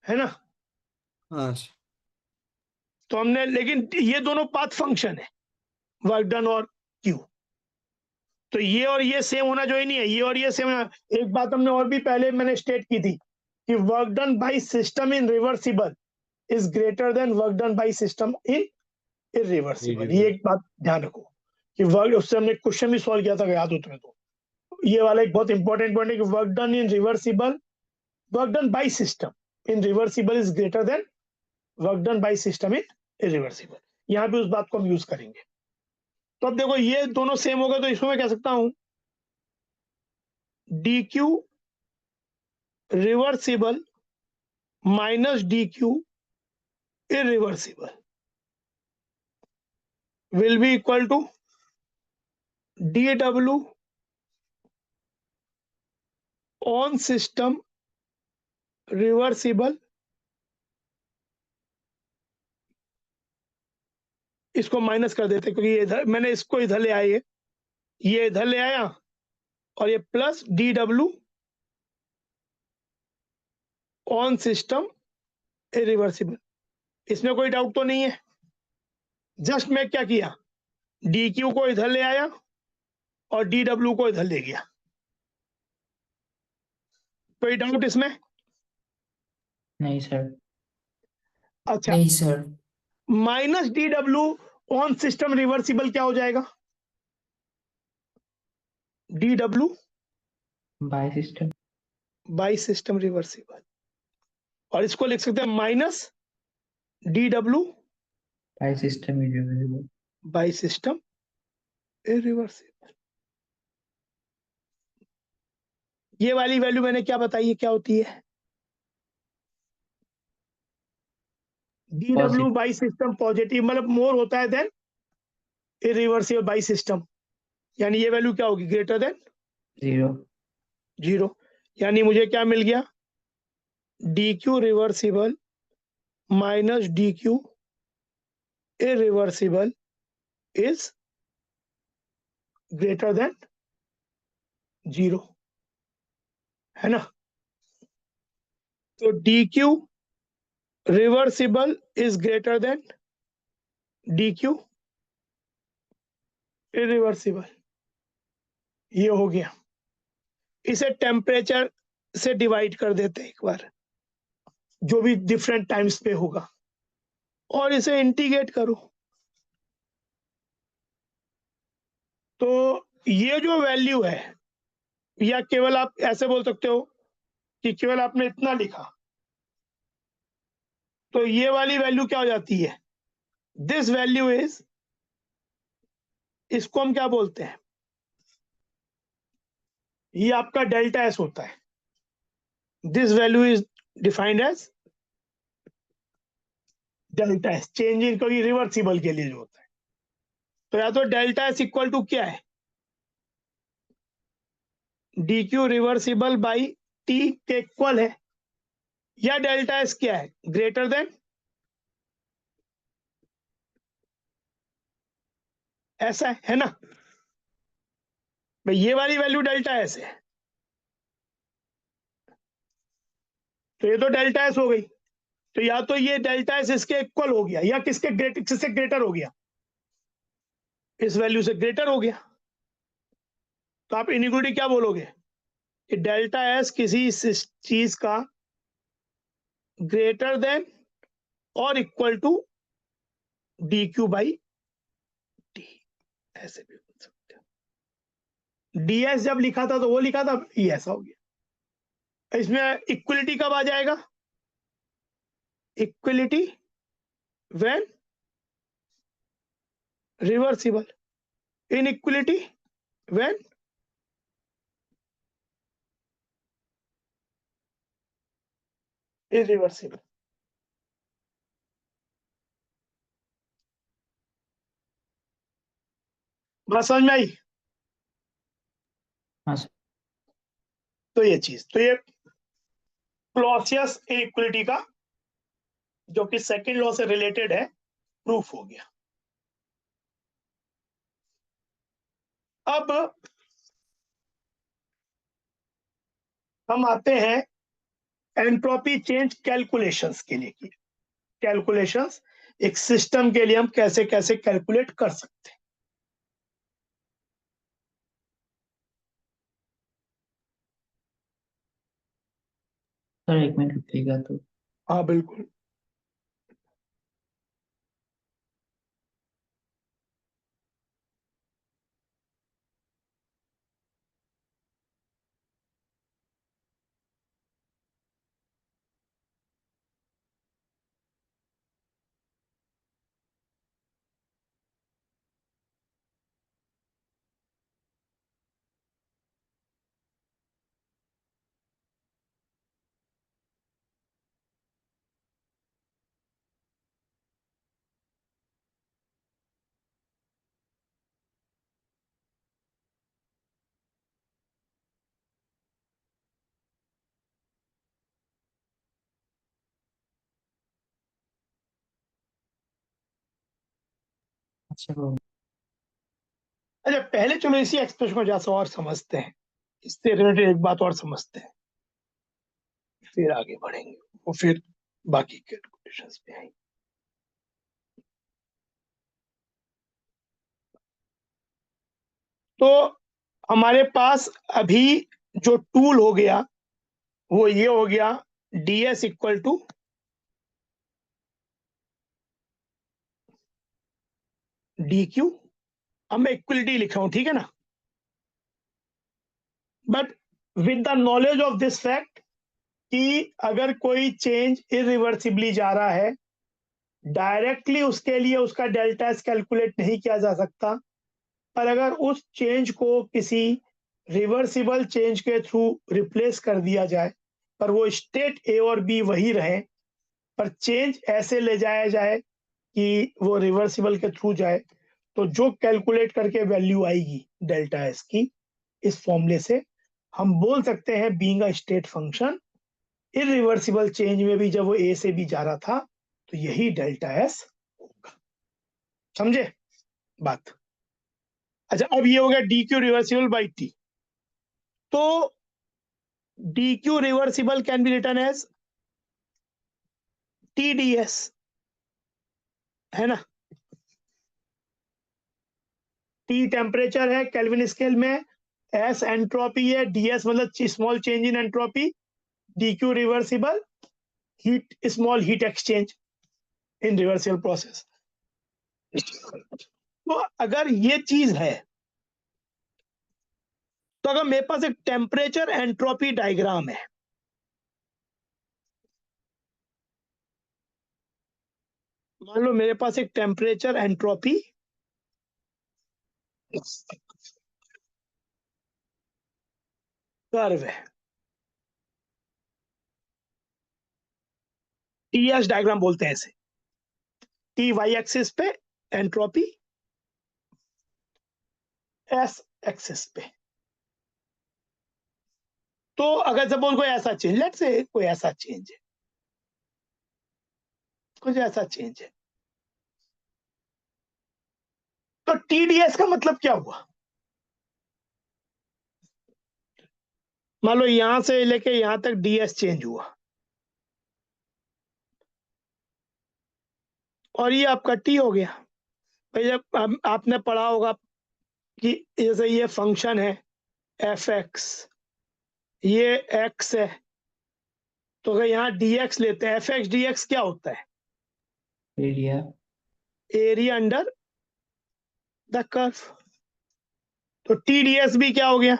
A: है ना।
B: हाँ सर।
A: तो हमने, लेकिन ये दोनों पाथ फंक्शन है, वर्क डन और क्यू, तो ये और ये सेम होना जो ही नहीं है, ये और ये सेम। एक बात हमने और भी पहले मैंने स्टेट की थी कि work done by system in reversible is greater then work done by system in irreversible. ये एक बात ध्यान रखो कि वर्क, उससे हमने क्वेश्चन भी सॉल्व किया था, याद हो तुम्हें तो। ये वाला एक बहुत इंपॉर्टेंट पॉइंट है कि work done in reversible, work done by system in reversible is greater then work done by system in irreversible. यहाँ भी उस बात को हम यूज करेंगे। तो अब देखो ये दोनों सेम होगा, तो इसमें मैं कह सकता हूं D Q reversible minus D Q irreversible will be equal to dw on system reversible, इसको माइनस कर देते क्योंकि ये इधर मैंने इसको इधर ले आए, ये इधर ले आया और ये plus dw on system irreversible. इसमें कोई डाउट तो नहीं है। जस्ट मैं क्या किया, dq को इधर ले आया और dw को इधर ले गया, कोई डाउट इसमें?
C: नहीं सर।
A: अच्छा,
D: नहीं sir.
A: Minus D W on system reversible क्या हो जाएगा? D W
C: by system.
A: By system reversible, और इसको लिख सकते हैं minus D W
C: by system irreversible.
A: By system irreversible. ये वाली वैल्यू मैंने क्या बताई है, क्या होती है? D W by system positive, मतलब मोर होता है देन इरिवर्सिबल बाई सिस्टम, यानी ये वैल्यू क्या होगी? Greater than
C: 0।
A: 0। यानी मुझे क्या मिल गया? D Q reversible minus D Q irreversible is greater then 0, है ना? तो D Q reversible is greater then D Q irreversible, ये हो गया। इसे टेम्परेचर से डिवाइड कर देते हैं एक बार, जो भी डिफरेंट टाइम्स पे होगा, और इसे इंटीग्रेट करो। तो ये जो वैल्यू है, या केवल आप ऐसे बोल सकते हो कि केवल आपने इतना लिखा, तो ये वाली वैल्यू क्या हो जाती है? दिस वैल्यू इज, इसको हम क्या बोलते हैं? ये आपका डेल्टा एस होता है। This value is defined as delta S, change in कोई रिवर्सिबल के लिए जो होता है। तो या तो डेल्टा एस इक्वल टू क्या है? D Q reversible by T के इक्वल है, या डेल्टा एस क्या है? ग्रेटर देन, ऐसा है ना? भाई ये वाली वैल्यू डेल्टा एस है, तो ये तो डेल्टा एस हो गई। तो या तो ये डेल्टा एस इसके इक्वल हो गया, या किससे ग्रेटर हो गया? इस वैल्यू से ग्रेटर हो गया। तो आप इनिक्वालिटी क्या बोलोगे? कि डेल्टा एस किसी चीज का ग्रेटर देन और equal to D Q by T, ऐसे भी बोल सकते हो। डीएस जब लिखा था तो वो लिखा था, ये ऐसा हो गया। इसमें इक्वलिटी कब आ जाएगा? Equality when reversible, inequality when irreversible. बात समझ में आई?
C: हाँ सर।
A: तो ये चीज, तो ये क्लॉसियस इनइक्वलिटी का, जो कि सेकंड लॉ से रिलेटेड है, प्रूफ हो गया। अब हम आते हैं एंट्रोपी चेंज कैलकुलेशंस के लिए की। कैलकुलेशंस एक सिस्टम के लिए हम कैसे कैसे कैलकुलेट कर सकते हैं।
C: सर 1 मिनट रुकिएगा तो।
A: हाँ बिल्कुल।
C: अच्छा वो
A: अच्छा, पहले चलो इसी एक्सप्रेशन को जैसा और समझते हैं, इससे रिलेटेड एक बात और समझते हैं, फिर आगे बढ़ेंगे, वो फिर बाकी कैलकुलेशंस पे आएंगे। तो हमारे पास अभी जो टूल हो गया, वो ये हो गया ds इक्वल टू dq। अब मैं इक्वलिटी लिख रहा हूं, ठीक है ना, but with the knowledge of this fact कि अगर कोई चेंज इरिवर्सिबली जा रहा है, डायरेक्टली उसके लिए उसका डेल्टा एस कैलकुलेट नहीं किया जा सकता, पर अगर उस चेंज को किसी रिवर्सिबल चेंज के थ्रू रिप्लेस कर दिया जाए, पर वो स्टेट ए और बी वही रहे, पर चेंज ऐसे ले जाया जाए कि वो रिवर्सिबल के थ्रू जाए, तो जो कैलकुलेट करके वैल्यू आएगी डेल्टा एस की, इस फॉर्मूले से हम बोल सकते हैं being a state function irreversible change में भी जब वो ए से बी जा रहा था, तो यही डेल्टा एस होगा। समझे बात? अच्छा, अब ये हो गया D Q reversible by T. तो D Q reversible can be written as T D S, है ना। टी टेम्परेचर है केल्विन स्केल में, एस एंट्रोपी है, डीएस मतलब small change in entropy, D Q reversible heat, small heat exchange in reversible process. तो अगर ये चीज है, तो अगर मेरे पास एक टेम्परेचर एंट्रोपी डायग्राम है, मान लो मेरे पास एक टेम्परेचर एंट्रोपी कर्व है, टीएस डायग्राम बोलते हैं इसे, टी वाई एक्सिस पे एंट्रोपी, एस एक्सिस पे। तो अगर सपोज कोई ऐसा चेंज, लेट्स से कोई ऐसा चेंज है, कुछ ऐसा चेंज है, तो टीडीएस का मतलब क्या हुआ? मान लो यहां से लेके यहां तक डीएस चेंज हुआ, और ये आपका टी हो गया। भाई जब आपने पढ़ा होगा कि जैसे ये फंक्शन है एफ एक्स, ये एक्स है, तो अगर यहाँ dx लेते हैं, एफ एक्स डी एक्स क्या होता है?
C: Area.
A: Area under the curve. तो टी डी एस भी क्या हो गया?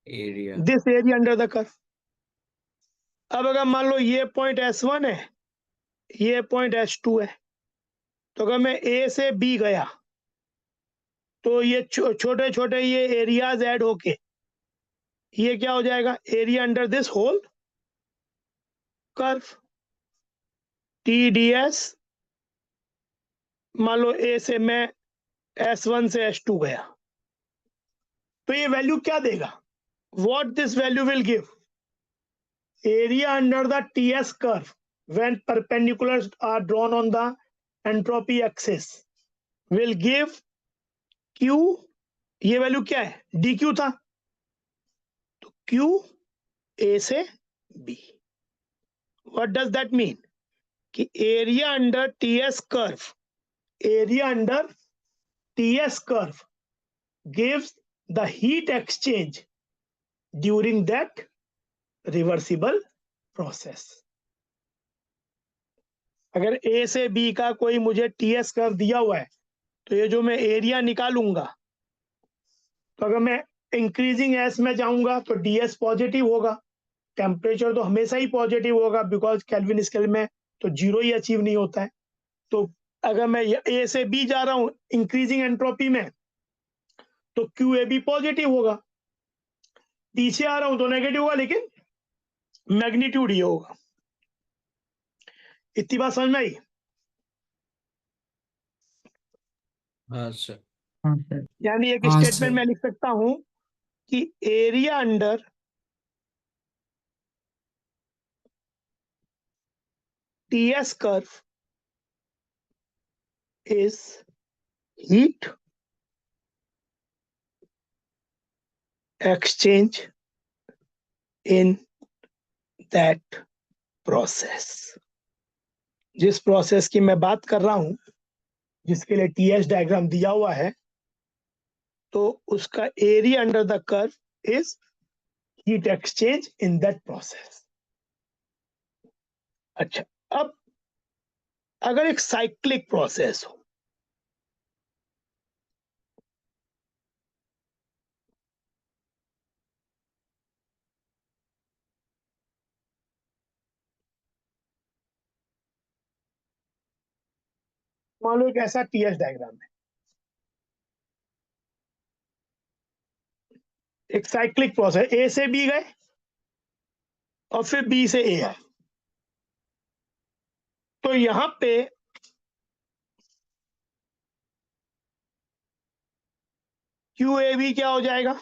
B: Area.
A: This area under the curve. अब अगर मान लो ये पॉइंट S1 है, ये पॉइंट S2 है, तो अगर मैं ए से बी गया, तो ये छोटे छोटे ये एरियाज ऐड होके ये क्या हो जाएगा? Area under this whole curve. T D S, मान लो ए से मैं S1 से S2 गया, तो ये वैल्यू क्या देगा? What this value will give? Area under the TS curve when perpendiculars are drawn on the entropy axis will give q। ये वैल्यू क्या है? dq था, तो q a से b। What does that mean? कि area under TS curve, area under TS curve gives the heat exchange during that reversible process। अगर ए से B का कोई मुझे टीएस कर्व दिया हुआ है, तो ये जो मैं एरिया निकालूंगा, तो अगर मैं इंक्रीजिंग एस में जाऊंगा तो डीएस पॉजिटिव होगा, टेम्परेचर तो हमेशा ही पॉजिटिव होगा, बिकॉज केल्विन स्केल में तो जीरो ही अचीव नहीं होता है। तो अगर मैं ए से बी जा रहा हूं इंक्रीजिंग एंट्रोपी में, तो क्यू ए बी पॉजिटिव होगा, पीछे आ रहा हूं तो नेगेटिव होगा, लेकिन मैग्नीट्यूड ये होगा। इतनी बात समझ में आई?
B: हाँ सर।
C: हाँ सर।
A: यानी एक
B: हाँ
A: स्टेटमेंट
B: सर।
A: में लिख सकता हूं कि area under TS curve is heat exchange in that process। जिस प्रोसेस की मैं बात कर रहा हूं, जिसके लिए टीएस डायग्राम दिया हुआ है, तो उसका area under the curve is heat exchange in that process. अच्छा, अब अगर एक साइक्लिक प्रोसेस हो, मान लो एक ऐसा टीएस डायग्राम है, एक साइक्लिक प्रोसेस, ए से बी गए और फिर बी से ए आए, तो यहां पे क्यू ए बी क्या हो जाएगा?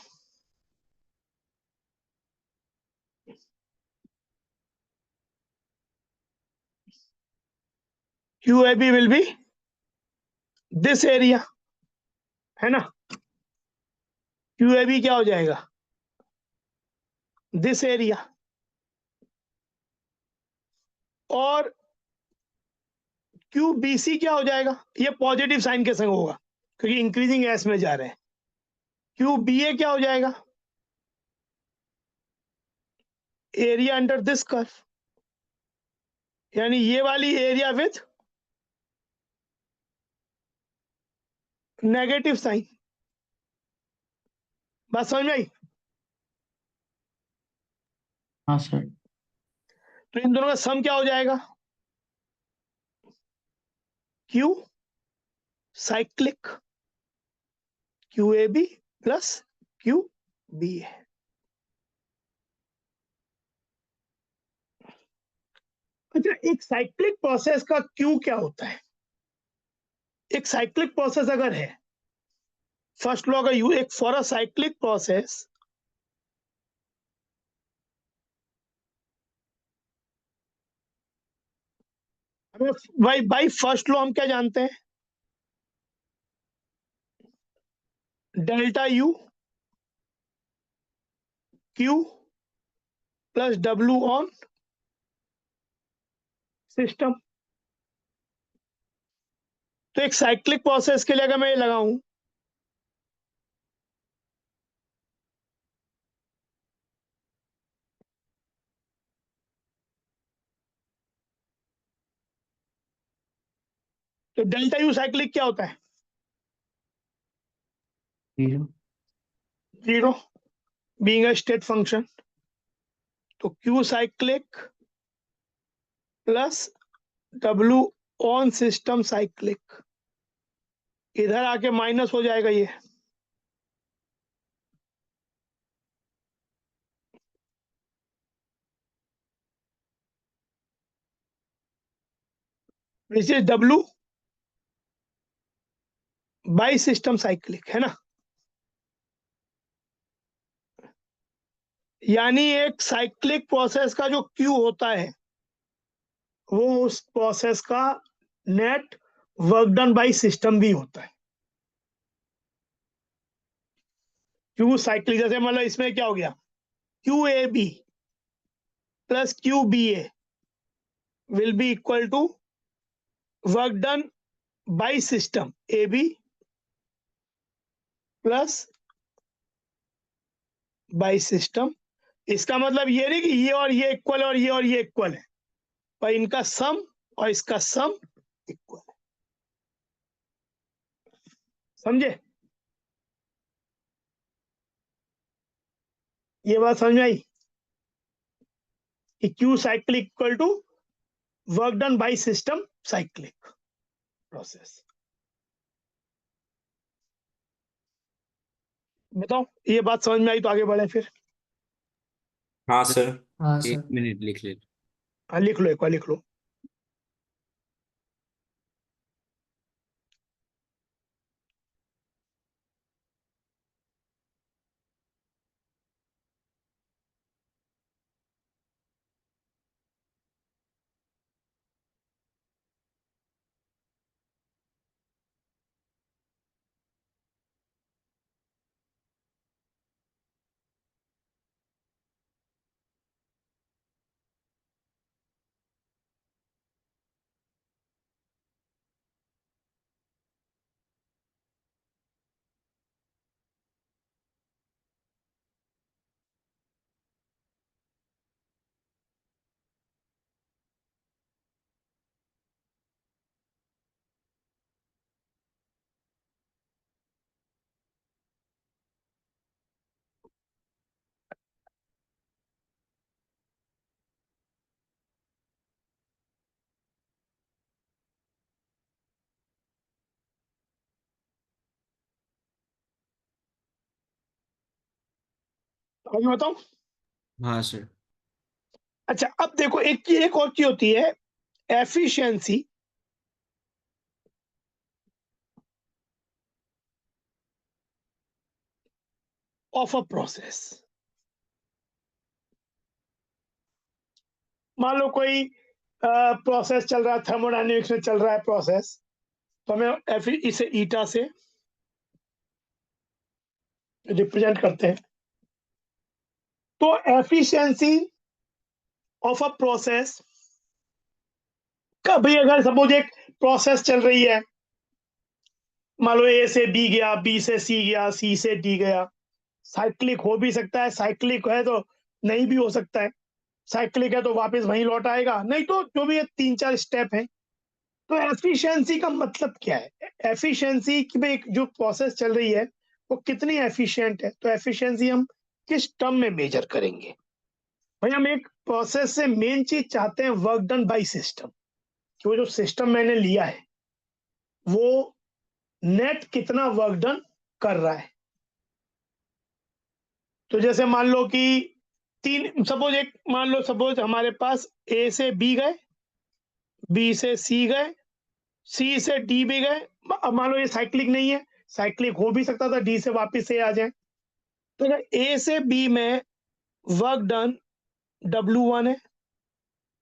A: Q A B will be this area, है ना? क्यू ए बी क्या हो जाएगा? This area. और क्यू बी सी क्या हो जाएगा? ये पॉजिटिव साइन के संग होगा क्योंकि इंक्रीजिंग एस में जा रहे हैं। क्यू बी ए क्या हो जाएगा? एरिया अंडर दिस कर्व, यानी ये वाली एरिया विथ नेगेटिव साइन। बात समझ में आई?
C: हाँ सर।
A: तो इन दोनों का सम क्या हो जाएगा? Q cyclic, Q A B plus Q B A. अच्छा, एक साइक्लिक प्रोसेस का क्यू क्या होता है? एक साइक्लिक प्रोसेस अगर है, फर्स्ट लॉ का यू, एक फॉर अ साइक्लिक प्रोसेस हमें बाई फर्स्ट लॉ हम क्या जानते हैं? Delta U Q plus W on system. तो एक साइक्लिक प्रोसेस के लिए अगर मैं ये लगाऊं, तो डेल्टा यू साइक्लिक क्या होता है?
C: 0।
A: Zero, being a state function. तो Q cyclic plus W on system cyclic, इधर आके माइनस हो जाएगा ये। This is W by system cyclic, है ना? यानी एक साइक्लिक प्रोसेस का जो क्यू होता है वो उस प्रोसेस का net work done by system भी होता है। क्यू साइक्लिक, जैसे मतलब इसमें क्या हो गया? Q A B plus Q B A will be equal to work done by system A B plus by system. इसका मतलब ये नहीं कि ये और ये इक्वल और ये इक्वल है, पर इनका सम और इसका सम इक्वल है। समझे? ये बात समझ में आई कि Q cyclic equal to work done by system cyclic process. बताओ, ये बात समझ में आई तो आगे बढ़े फिर।
B: हाँ सर,
C: हाँ
B: एक
C: सर।
B: मिनट लिख ले।
A: हाँ, लिख लो, एक बार लिख लो। आगे बताऊं?
B: हाँ सर।
A: अच्छा, अब देखो एक और की होती है एफिशिएंसी ऑफ अ प्रोसेस। मान लो कोई प्रोसेस चल रहा है, थर्मोडायनेमिक्स में चल रहा है प्रोसेस, तो हमें इसे ईटा से रिप्रेजेंट करते हैं। तो एफिशिएंसी ऑफ अ प्रोसेस का भाई, अगर सपोज एक प्रोसेस चल रही है, मान लो ए से बी गया, बी से सी गया, सी से डी गया, साइक्लिक हो भी सकता है, साइक्लिक है तो नहीं भी हो सकता है, साइक्लिक है तो वापस वहीं लौट आएगा, नहीं तो जो भी ये 3-4 स्टेप है। तो एफिशिएंसी का मतलब क्या है? एफिशिएंसी की भाई जो प्रोसेस चल रही है वो कितनी एफिशिएंट है, तो एफिशिएंसी हम किस टर्म में मेजर करेंगे? भाई हम एक प्रोसेस से मेन चीज चाहते हैं वर्क डन बाय सिस्टम, कि वो जो सिस्टम मैंने लिया है वो नेट कितना वर्क डन कर रहा है। तो जैसे मान लो कि सपोज हमारे पास ए से बी गए, बी से सी गए, सी से डी भी गए। अब मान लो ये साइक्लिक नहीं है, साइक्लिक हो भी सकता था, डी से वापस ए आ जाए। तो अगर ए से बी में वर्क डन W1 है,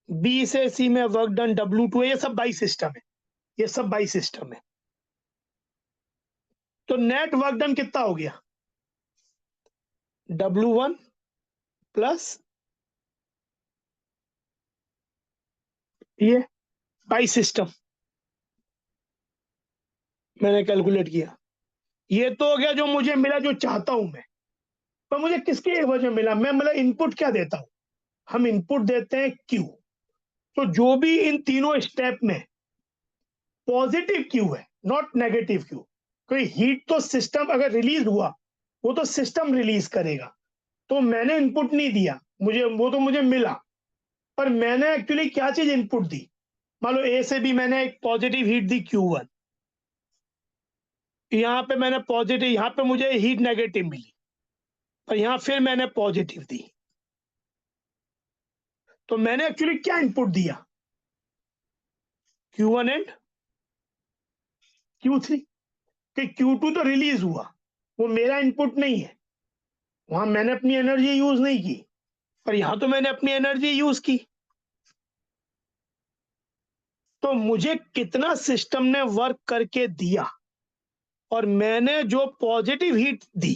A: बी से सी में वर्क डन W2 है, ये सब बाई सिस्टम है, ये सब बाई सिस्टम है। तो नेट वर्क डन कितना हो गया? W1 प्लस ये बाई सिस्टम मैंने कैलकुलेट किया। ये तो हो गया जो मुझे मिला, जो चाहता हूं मैं। पर मुझे किसके एवज में मिला? मैं मतलब इनपुट क्या देता हूं? हम इनपुट देते हैं Q। तो जो भी इन तीनों स्टेप में पॉजिटिव क्यू है, नॉट नेगेटिव क्यू, कोई हीट तो सिस्टम अगर रिलीज हुआ वो तो सिस्टम रिलीज करेगा। तो मैंने इनपुट नहीं दिया, मुझे मिला, पर मैंने एक्चुअली क्या चीज इनपुट दी? मान लो ए से बी मैंने एक पॉजिटिव हीट दी Q1, यहाँ पे मैंने पॉजिटिव, यहाँ पे मुझे हीट नेगेटिव मिली, पर यहाँ फिर मैंने पॉजिटिव दी। तो मैंने एक्चुअली क्या इनपुट दिया? Q1 and Q3। कि Q2 तो रिलीज हुआ, वो मेरा इनपुट नहीं है, वहां मैंने अपनी एनर्जी यूज नहीं की, पर यहां तो मैंने अपनी एनर्जी यूज की। तो मुझे कितना सिस्टम ने वर्क करके दिया, और मैंने जो पॉजिटिव हीट दी,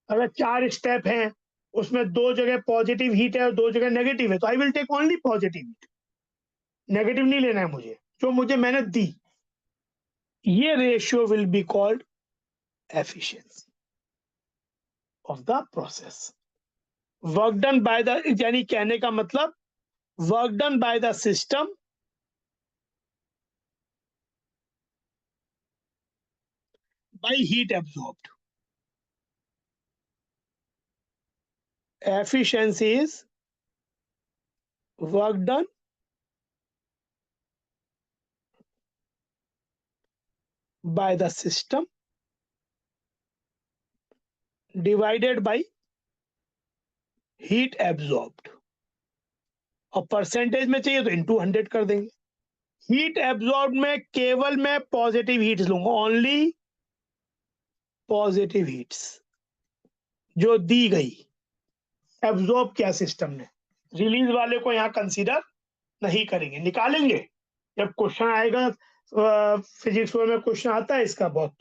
A: अगर 4 स्टेप हैं उसमें 2 जगह पॉजिटिव हीट है और 2 जगह नेगेटिव है, तो I will take only positive heat, negative नहीं लेना है मुझे, जो मुझे मैंने दी। ये ratio will be called efficiency of the process. Work done by the, यानी कहने का मतलब work done by the system by heat absorbed. Efficiency is work done by the system divided by heat absorbed, और percentage में चाहिए तो into 100 कर देंगे। हीट एब्जॉर्ब में केवल मैं पॉजिटिव हीट्स लूंगा, ओनली पॉजिटिव हीट्स जो दी गई, एब्जॉर्ब किया सिस्टम ने, रिलीज वाले को यहाँ कंसीडर नहीं करेंगे, निकालेंगे जब क्वेश्चन आएगा। फिजिक्स में क्वेश्चन आता है इसका बहुत,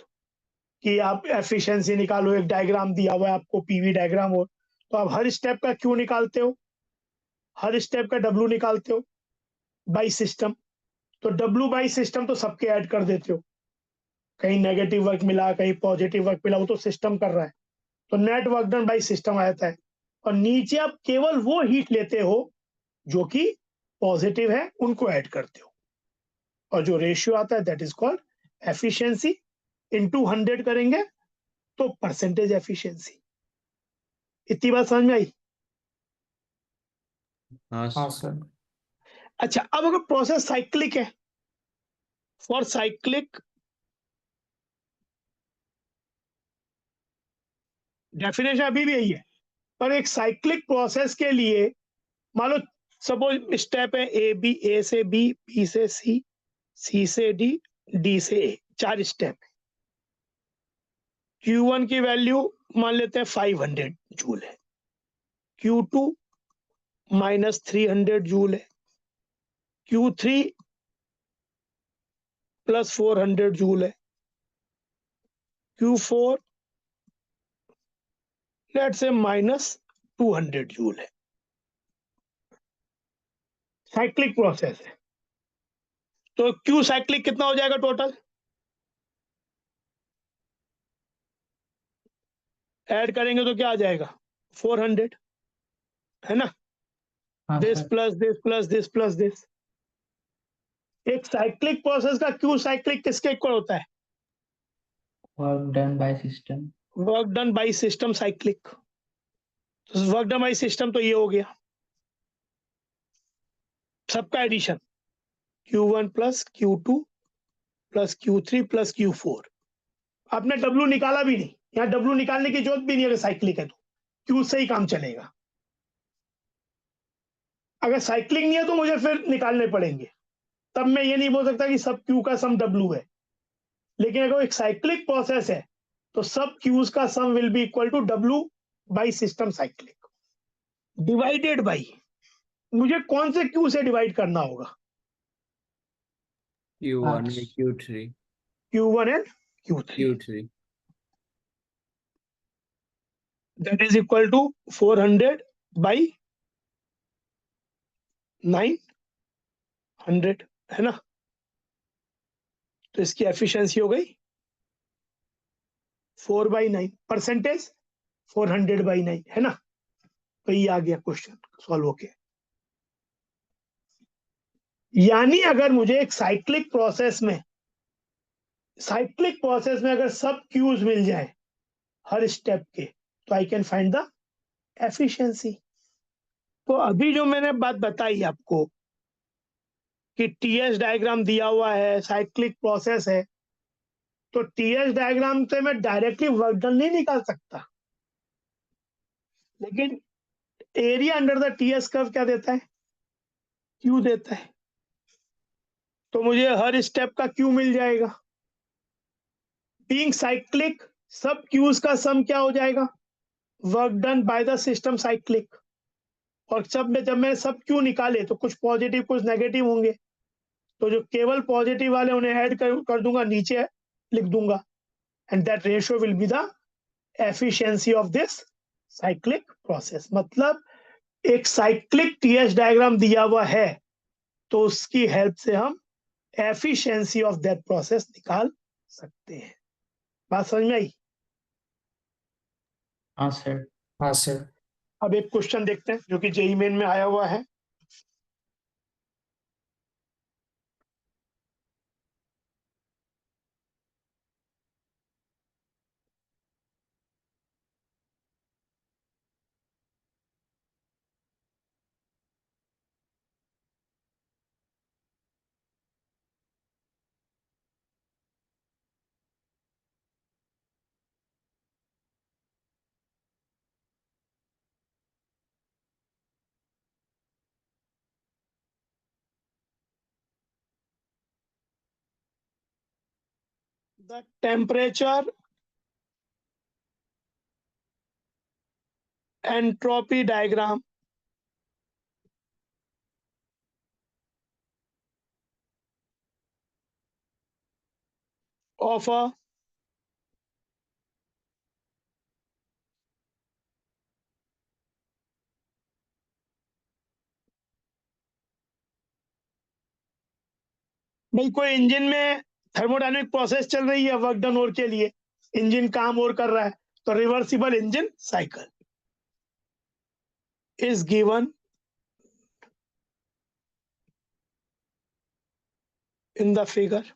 A: कि आप एफिशिएंसी निकालो, एक डायग्राम दिया हुआ है आपको, पीवी डायग्राम हो, तो आप हर स्टेप का क्यू निकालते हो, हर स्टेप का डब्ल्यू निकालते हो बाई सिस्टम। तो डब्ल्यू बाई सिस्टम तो सबके ऐड कर देते हो, कहीं नेगेटिव वर्क मिला, कहीं पॉजिटिव वर्क मिला, वो तो सिस्टम कर रहा है, तो net work done by system आ जाता है। और नीचे आप केवल वो हीट लेते हो जो कि पॉजिटिव है, उनको ऐड करते हो, और जो रेशियो आता है that is called efficiency. Into 100 करेंगे तो परसेंटेज एफिशिएंसी। इतनी बात समझ में आई?
B: हाँ
C: हाँ
B: सर।
C: सर।
A: अच्छा, अब अगर प्रोसेस साइक्लिक है, फॉर साइक्लिक डेफिनेशन अभी भी यही है, पर एक साइक्लिक प्रोसेस के लिए मान लो सपोज स्टेप है ए से बी, बी से सी से डी, डी से ए, 4 स्टेप है। Q1 की वैल्यू मान लेते हैं 500 जूल है, Q2 -300 जूल है, Q3 +400 जूल है, Q4 लेट से -200 जूल है। साइक्लिक प्रोसेस है, तो Q साइक्लिक कितना हो जाएगा टोटल? ऐड करेंगे तो क्या आ जाएगा? 400, है ना?
C: हाँ
A: this
C: sir.
A: Plus this plus this plus this. एक साइक्लिक प्रोसेस का Q साइक्लिक किसके इक्वल होता है?
C: Work done by system.
A: Work done by system cyclic. Work done by system तो ये हो गया सबका addition, Q1 plus Q2 plus Q3 plus Q4। आपने W निकाला भी नहीं, यहाँ W निकालने की जरूरत भी नहीं, अगर साइक्लिक है तो Q से ही काम चलेगा। अगर साइक्लिक नहीं है तो मुझे फिर निकालने पड़ेंगे, तब मैं ये नहीं बोल सकता कि सब Q का सम W है। लेकिन अगर एक साइक्लिक प्रोसेस है तो सब Q's का sum will be equal to W by system cyclic divided by, मुझे कौन से Q से डिवाइड करना होगा?
B: Q1 या Q3?
A: Q1 and Q3,
B: Q3।
A: that is equal to 400 by 900, है ना? तो इसकी एफिशिएंसी हो गई 4/9, परसेंटेज 400/9, है ना? तो ये आ गया क्वेश्चन सॉल्व होके। यानी अगर मुझे एक साइक्लिक प्रोसेस में अगर सब क्यूज मिल जाए हर स्टेप के, तो I can find the efficiency. तो अभी जो मैंने बात बताई आपको कि टीएस डायग्राम दिया हुआ है, साइक्लिक प्रोसेस है, तो टीएस डायग्राम से मैं डायरेक्टली वर्क डन नहीं निकाल सकता, लेकिन area under the TS curve क्या देता है? क्यू देता है। तो मुझे हर स्टेप का क्यू मिल जाएगा। बीइंग साइक्लिक, सब क्यूज का सम क्या हो जाएगा? Work done by the system cyclic. और जब मैं सब क्यू निकाले तो कुछ पॉजिटिव कुछ नेगेटिव होंगे, तो जो केवल पॉजिटिव वाले उन्हें ऐड कर दूंगा, नीचे लिख दूंगा, and that ratio will be the efficiency of this cyclic process. मतलब एक साइक्लिक टीएस डायग्राम दिया हुआ है तो उसकी हेल्प से हम एफिशिएंसी ऑफ दैट प्रोसेस निकाल सकते हैं। बात समझ में आई?
C: हाँ सर।
D: हाँ सर।
A: अब एक क्वेश्चन देखते हैं जो कि जेईई मेन में आया हुआ है। The temperature entropy diagram of a भाई कोई इंजन में थर्मोडायनेमिक प्रोसेस चल रही है वर्क डन और के लिए, इंजन काम और कर रहा है, तो reversible engine cycle is given in the figure.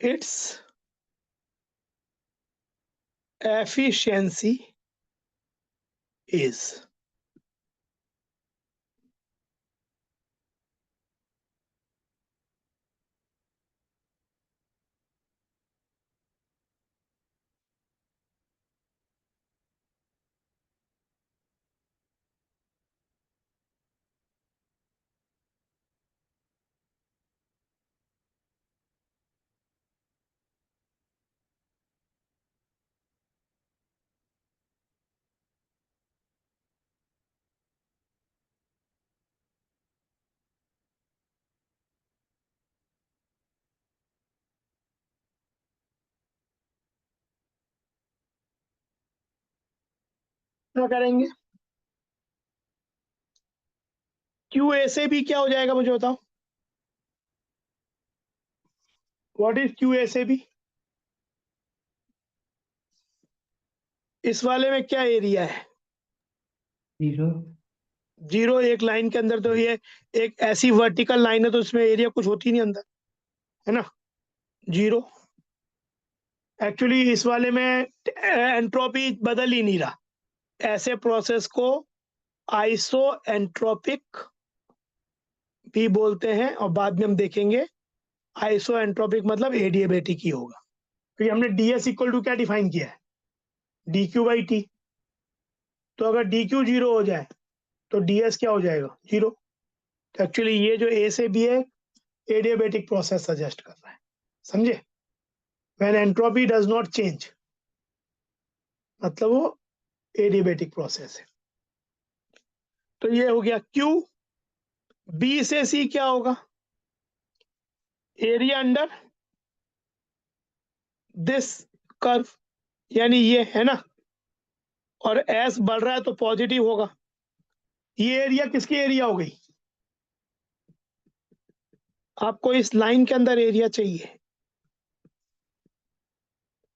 A: its efficiency is. क्या करेंगे? क्यू ए से भी क्या हो जाएगा मुझे बताओ? व्हाट इज क्यू ए से भी? इस वाले में क्या एरिया है?
C: 0.
A: 0। एक लाइन के अंदर तो ये एक ऐसी वर्टिकल लाइन है तो इसमें एरिया कुछ होती नहीं अंदर, है ना? 0। एक्चुअली इस वाले में एंट्रोपी बदल ही नहीं रहा। ऐसे प्रोसेस को आइसो एंट्रोपिक भी बोलते हैं और बाद में हम देखेंगे आइसो एंट्रोपिक मतलब एडियाबेटिक ही होगा, क्योंकि हमने ds इक्वल टू क्या डिफाइन किया है? dq by T. तो अगर dq 0 हो जाए तो ds क्या हो जाएगा? 0। तो एक्चुअली ये जो a से b है एडियाबेटिक प्रोसेस सजेस्ट कर रहा है, समझे? When entropy does not change मतलब वो एडियाबेटिक प्रोसेस है। तो ये हो गया q। b से c क्या होगा? एरिया अंडर दिस कर्व, यानी ये है ना, और s बढ़ रहा है तो पॉजिटिव होगा। ये एरिया किसकी एरिया हो गई? आपको इस लाइन के अंदर एरिया चाहिए,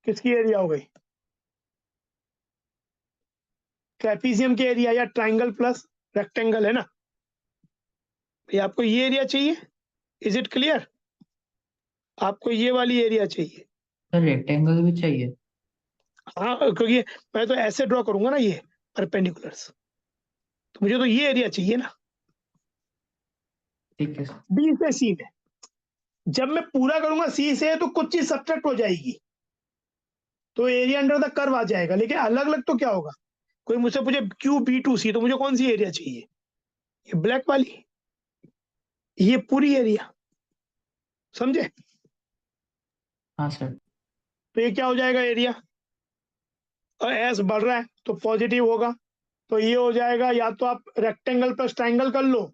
A: किसकी एरिया हो गई? ट्रेपीजियम के एरिया या ट्राइंगल प्लस रेक्टेंगल, है ना? ये आपको ये एरिया चाहिए। Is it clear? आपको ये वाली एरिया चाहिए।
C: सर रेक्टेंगल भी चाहिए?
A: हाँ, क्योंकि मैं तो ऐसे ड्रॉ करूंगा ना ये परपेंडिकुलर्स, तो मुझे तो ये एरिया चाहिए ना।
C: ठीक है सर।
A: बी से सी में जब मैं पूरा करूंगा सी से तो कुछ चीज सब्ट्रैक्ट हो जाएगी, तो एरिया अंडर द कर्व आ जाएगा। लेकिन अलग अलग तो क्या होगा? कोई मुझसे पूछे क्यू बी टू सी, तो मुझे कौन सी एरिया चाहिए? ये ब्लैक वाली, ये पूरी एरिया, समझे?
C: हाँ सर।
A: तो ये क्या हो जाएगा एरिया? और एस बढ़ रहा है तो पॉजिटिव होगा, तो ये हो जाएगा या तो आप रेक्टेंगल प्लस ट्राइंगल कर लो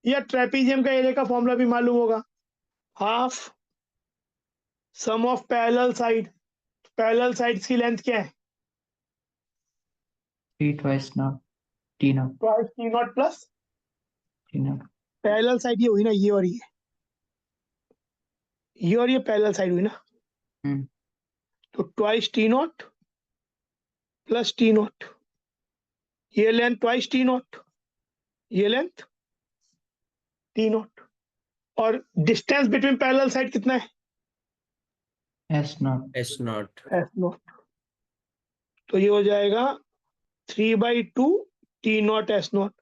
A: या ट्रेपीजियम का एरिया का फॉर्मूला भी मालूम होगा, half sum of parallel side. Parallel sides की लेंथ क्या है?
C: 3 twice not t not
A: twice T not plus
C: t not.
A: Parallel side ये हुई ना, ये और ये पैरेलल साइड हुई ना,
C: हम्म।
A: तो twice T not plus T not, ये लेंथ ट्वाइस टी नॉट, ये लेंथ टी नॉट, और डिस्टेंस बिटवीन पैरेलल साइड कितना है?
C: s not.
B: S not.
A: S not. तो ये हो जाएगा 3/2 टी नॉट एस नॉट।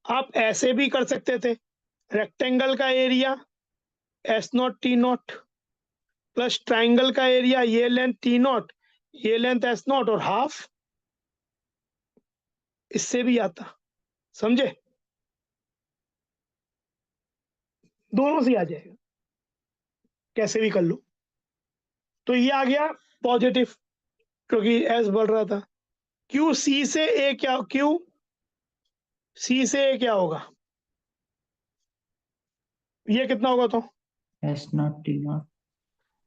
A: आप ऐसे भी कर सकते थे, रेक्टेंगल का area S not T not plus triangle का एरिया ये लेंथ टी नॉट, ये लेंथ एस नॉट और हाफ, इससे भी आता, समझे? दोनों से आ जाएगा, कैसे भी कर लो। तो ये आ गया पॉजिटिव क्योंकि एस बढ़ रहा था। क्यू सी से ए क्या, क्यू सी से ए क्या होगा? ये कितना होगा? तो
C: s not t not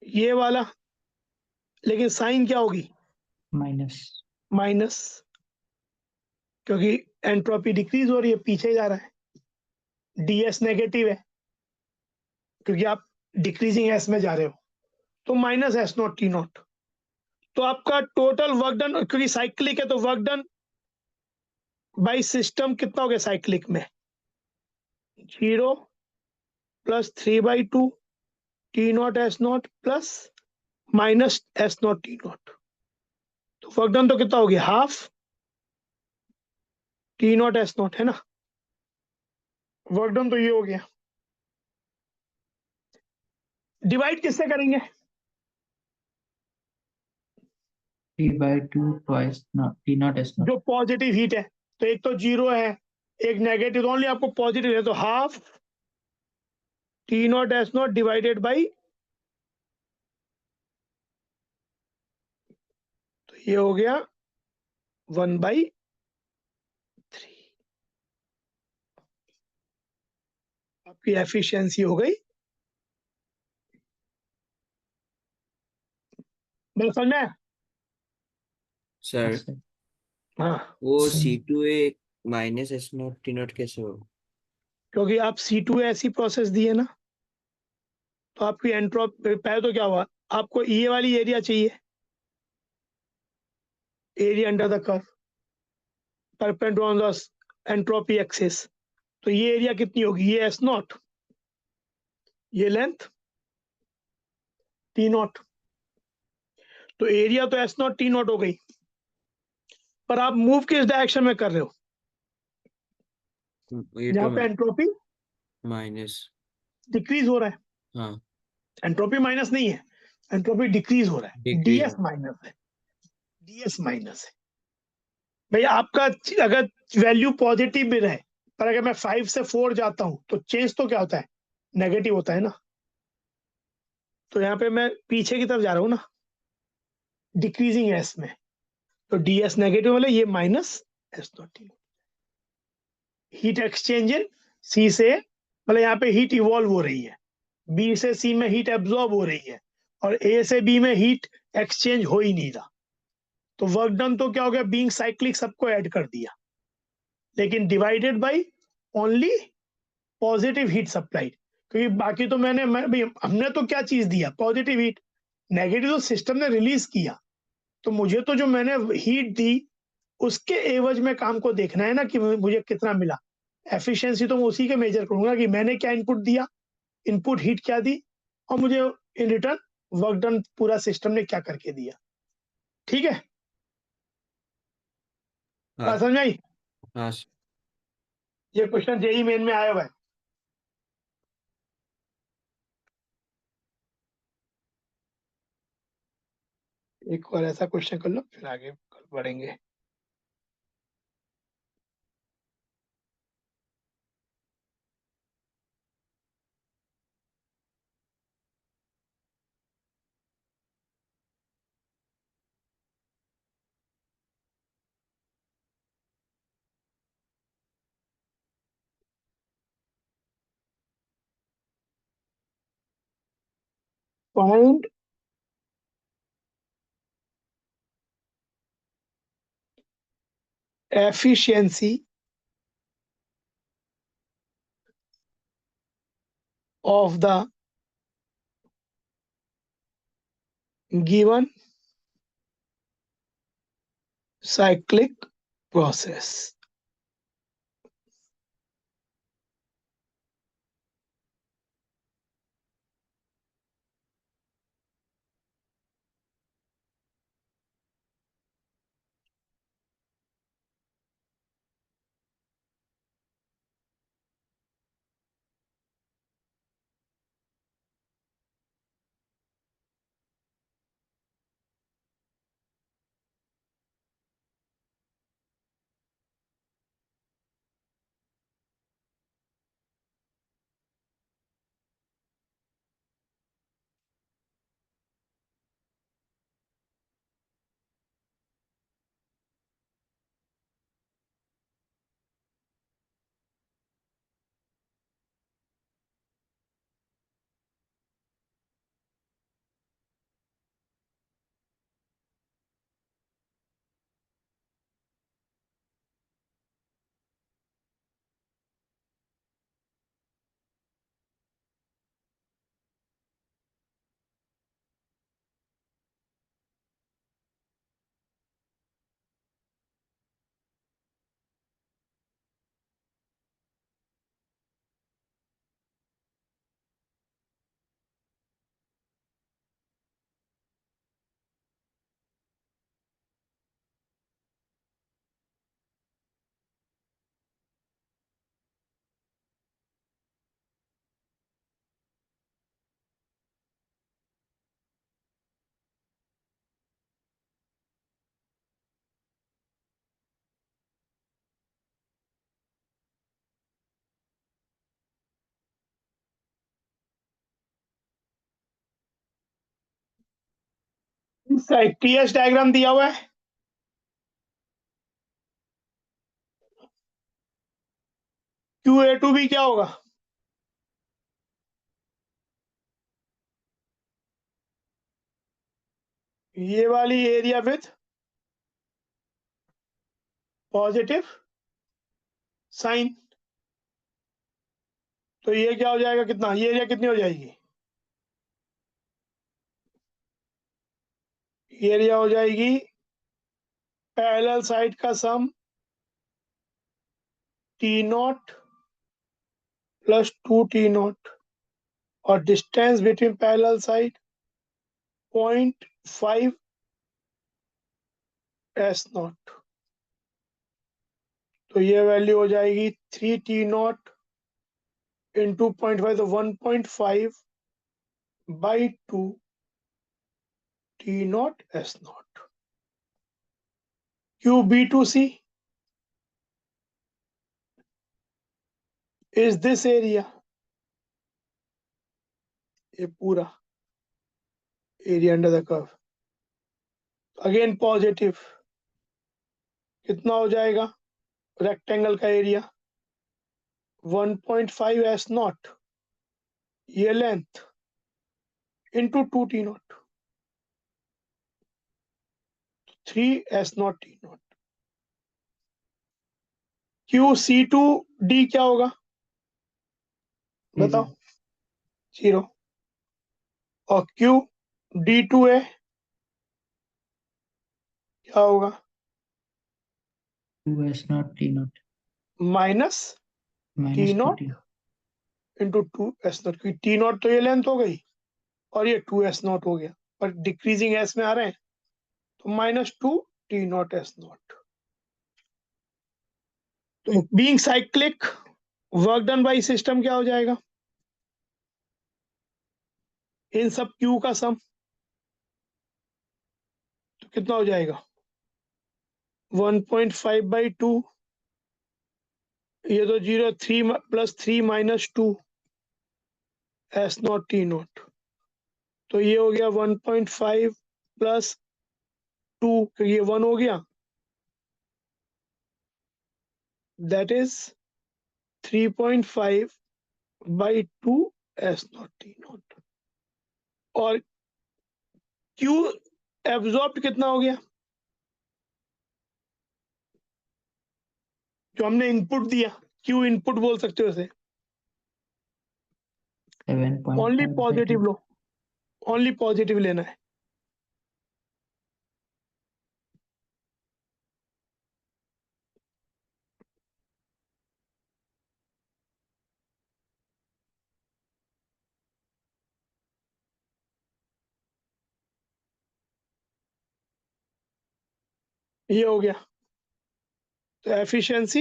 A: ये वाला, लेकिन साइन क्या होगी?
C: minus.
A: माइनस, क्योंकि एंट्रोपी डिक्रीज हो रही है, पीछे जा रहा है। ds नेगेटिव है क्योंकि आप डिक्रीजिंग एस में जा रहे हो, तो minus S not T not. तो आपका टोटल वर्क डन, क्योंकि साइक्लिक है तो वर्क डन बाई सिस्टम कितना हो गया साइक्लिक में? 0 plus 3/2 T not S not plus minus S not T not, तो वर्क डन तो कितना हो गया, half T not S not, है ना। वर्क डन तो ये हो गया। डिवाइड किससे करेंगे,
C: T by 2 twice not T not S not.
A: जो पॉजिटिव हीट है, तो एक तो जीरो है, एक नेगेटिव, तो ओनली आपको पॉजिटिव है, तो half T not S not divided by, तो ये हो गया 1/3। आपकी एफिशिएंसी हो गई, मैं समझ में आया?
B: Sir
C: Yes, sir.
A: हाँ,
B: वो
C: sir.
B: C2A minus S not T not कैसे हो?
A: क्योंकि आप C2 ऐसी प्रोसेस दी है ना, तो आपकी एंट्रोप पहले तो क्या हुआ, आपको ये वाली एरिया चाहिए, area under the curve perpendicular on the entropy axis, तो ये एरिया कितनी होगी, ये एस नॉट, ये लेंथ टी नॉट, तो एरिया तो एस नॉट टी नॉट हो गई, पर आप मूव किस डायरेक्शन में कर रहे हो,
B: ये
A: जहाँ
B: तो
A: पे एंट्रोपी
B: माइनस,
A: डिक्रीज हो रहा है,
B: हाँ
A: एंट्रोपी माइनस नहीं है, एंट्रोपी डिक्रीज हो रहा है,
B: डिक्रीज।
A: डीएस माइनस है, डीएस माइनस है। भाई आपका अगर वैल्यू पॉजिटिव भी रहे, पर अगर मैं 5 से 4 जाता हूं तो चेंज तो क्या होता है, नेगेटिव होता है ना, तो यहाँ पे मैं पीछे की तरफ जा रहा हूँ ना, डिक्रीजिंग एस में, तो डीएस नेगेटिव वाले, ये minus S naught, heat exchange in C से, मतलब यहाँ पे हीट इवॉल्व हो रही है, बी से सी में हीट एब्जॉर्ब हो रही है, और ए से बी में हीट एक्सचेंज हो ही नहीं रहा, तो वर्क डन तो क्या हो गया, बीइंग साइक्लिक सबको ऐड कर दिया, लेकिन divided by only positive heat supplied, क्योंकि बाकी तो भाई हमने तो क्या चीज दिया, पॉजिटिव हीट, नेगेटिव तो सिस्टम ने रिलीज किया, तो मुझे तो जो मैंने हीट दी उसके एवज में काम को देखना है ना, कि मुझे कितना मिला, एफिशिएंसी तो मैं उसी के मेजर करूंगा कि मैंने क्या इनपुट दिया, इनपुट हीट क्या दी, और मुझे इन रिटर्न वर्क डन पूरा सिस्टम ने क्या करके दिया। ठीक है,
B: हाँ
A: बात समझ में आई?
B: हाँ
A: ये क्वेश्चन जेई मेन में आया हुआ है। एक और ऐसा क्वेश्चन कर लो, फिर आगे बढ़ेंगे। Find efficiency of the given cyclic process. TS diagram दिया हुआ है, QA2 भी क्या होगा? ये वाली एरिया विथ पॉजिटिव साइन, तो ये क्या हो जाएगा, कितना, ये एरिया कितनी हो जाएगी? ये एरिया हो जाएगी पैरेलल साइड का सम T0 प्लस 2T0 और distance between parallel side 0.5 S0, तो ये वैल्यू हो जाएगी 3T0 इंटू 0.5, तो 1.5 by 2 T0 S0. QB2C is this area, ये पूरा area under the curve, again positive, कितना हो जाएगा रेक्टेंगल का एरिया? 1.5 S0, ये length into 2T0, 3 S0 T0. QC2D क्या होगा बताओ? 0. और QD2A क्या होगा?
C: 2S0 T0
A: minus
C: minus
A: T0
C: 2T.
A: Into 2S0, क्योंकि T0 तो ये लेंथ हो गई और ये 2S0 हो गया, पर डिक्रीजिंग एस में आ रहे हैं, तो -2T0 S0. तो being cyclic, work done by system क्या हो जाएगा? इन सब Q का सम, तो कितना हो जाएगा? 1.5 बाई 2, ये तो 0, 3 प्लस 3 माइनस 2 S0 T0, तो ये हो गया 1.5 प्लस 2, ये 1 हो गया, that is 3.5 by 2 S0 T0. और Q एब्जॉर्ब कितना हो गया? जो हमने इनपुट दिया, Q इनपुट बोल सकते हो उसे,
C: 7.5
A: only
C: by
A: positive
C: 2.
A: Low, only positive लेना है. ये हो गया, तो एफिशिएंसी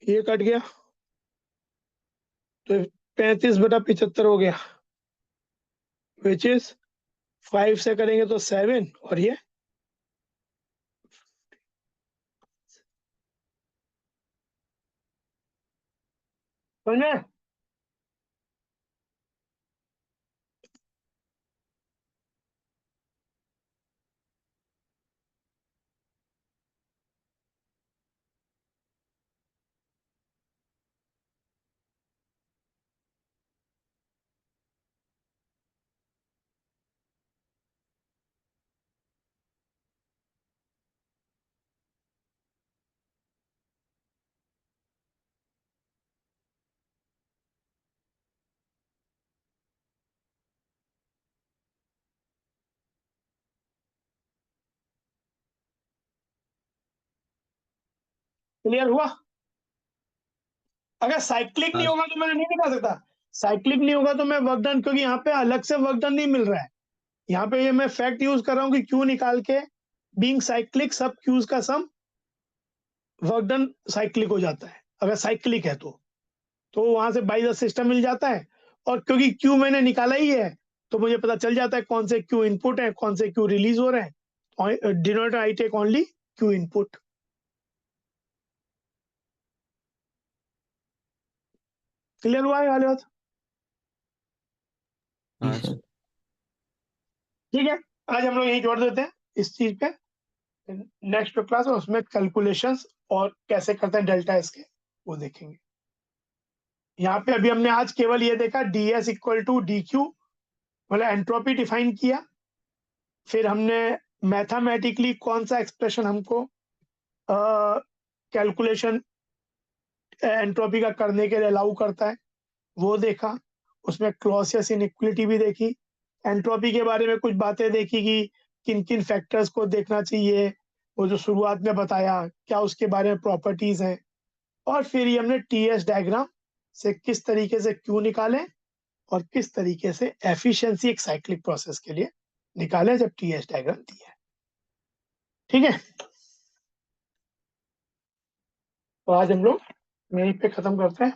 A: ये कट गया, तो 35/75 हो गया, विच इज 5 से करेंगे तो 7, और ये समझ में? क्लियर हुआ? अगर साइक्लिक नहीं
B: हाँ
A: होगा तो मैं नहीं दिखा सकता, साइक्लिक नहीं होगा तो मैं वर्क डन, क्योंकि यहाँ पे अलग से वर्क डन नहीं मिल रहा है, यहाँ पे ये मैं फैक्ट यूज कर रहा हूँ कि Q निकाल के बीइंग साइक्लिक सब Q's का सम वर्क डन साइक्लिक हो जाता है, अगर साइक्लिक है तो वहां से बाई द सिस्टम मिल जाता है, और क्योंकि Q मैंने निकाला ही है तो मुझे पता चल जाता है कौन से Q इनपुट है, कौन से Q रिलीज हो रहे हैं. Denominator I take only Q input. Clear हुआ ये वाली बात?
C: जी
B: हाँ
C: सर।
A: ठीक है, आज हम लोग यही जोड़ देते हैं इस चीज पे। नेक्स्ट क्लास में उसमें कैलकुलेशंस और कैसे करते हैं डेल्टा एस के, वो देखेंगे। यहाँ पे अभी हमने आज केवल ये देखा ds equal to D Q, मतलब एंट्रोपी डिफाइन किया। फिर हमने मैथमेटिकली कौन सा एक्सप्रेशन हमको कैलकुलेशन एंट्रोपी का करने के लिए अलाउ करता है, वो देखा। उसमें क्लॉसियस इनइक्वालिटी भी देखी। एंट्रोपी के बारे में कुछ बातें देखी कि किन किन फैक्टर्स को देखना चाहिए, वो जो शुरुआत में बताया क्या उसके बारे में प्रॉपर्टीज हैं। और फिर ये हमने टीएस डायग्राम से किस तरीके से क्यू निकालें और किस तरीके से एफिशिएंसी एक साइक्लिक प्रोसेस के लिए निकाले जब टीएस डायग्राम दिया है। ठीक है, तो आज हम लोग यहीं पे खत्म करते हैं।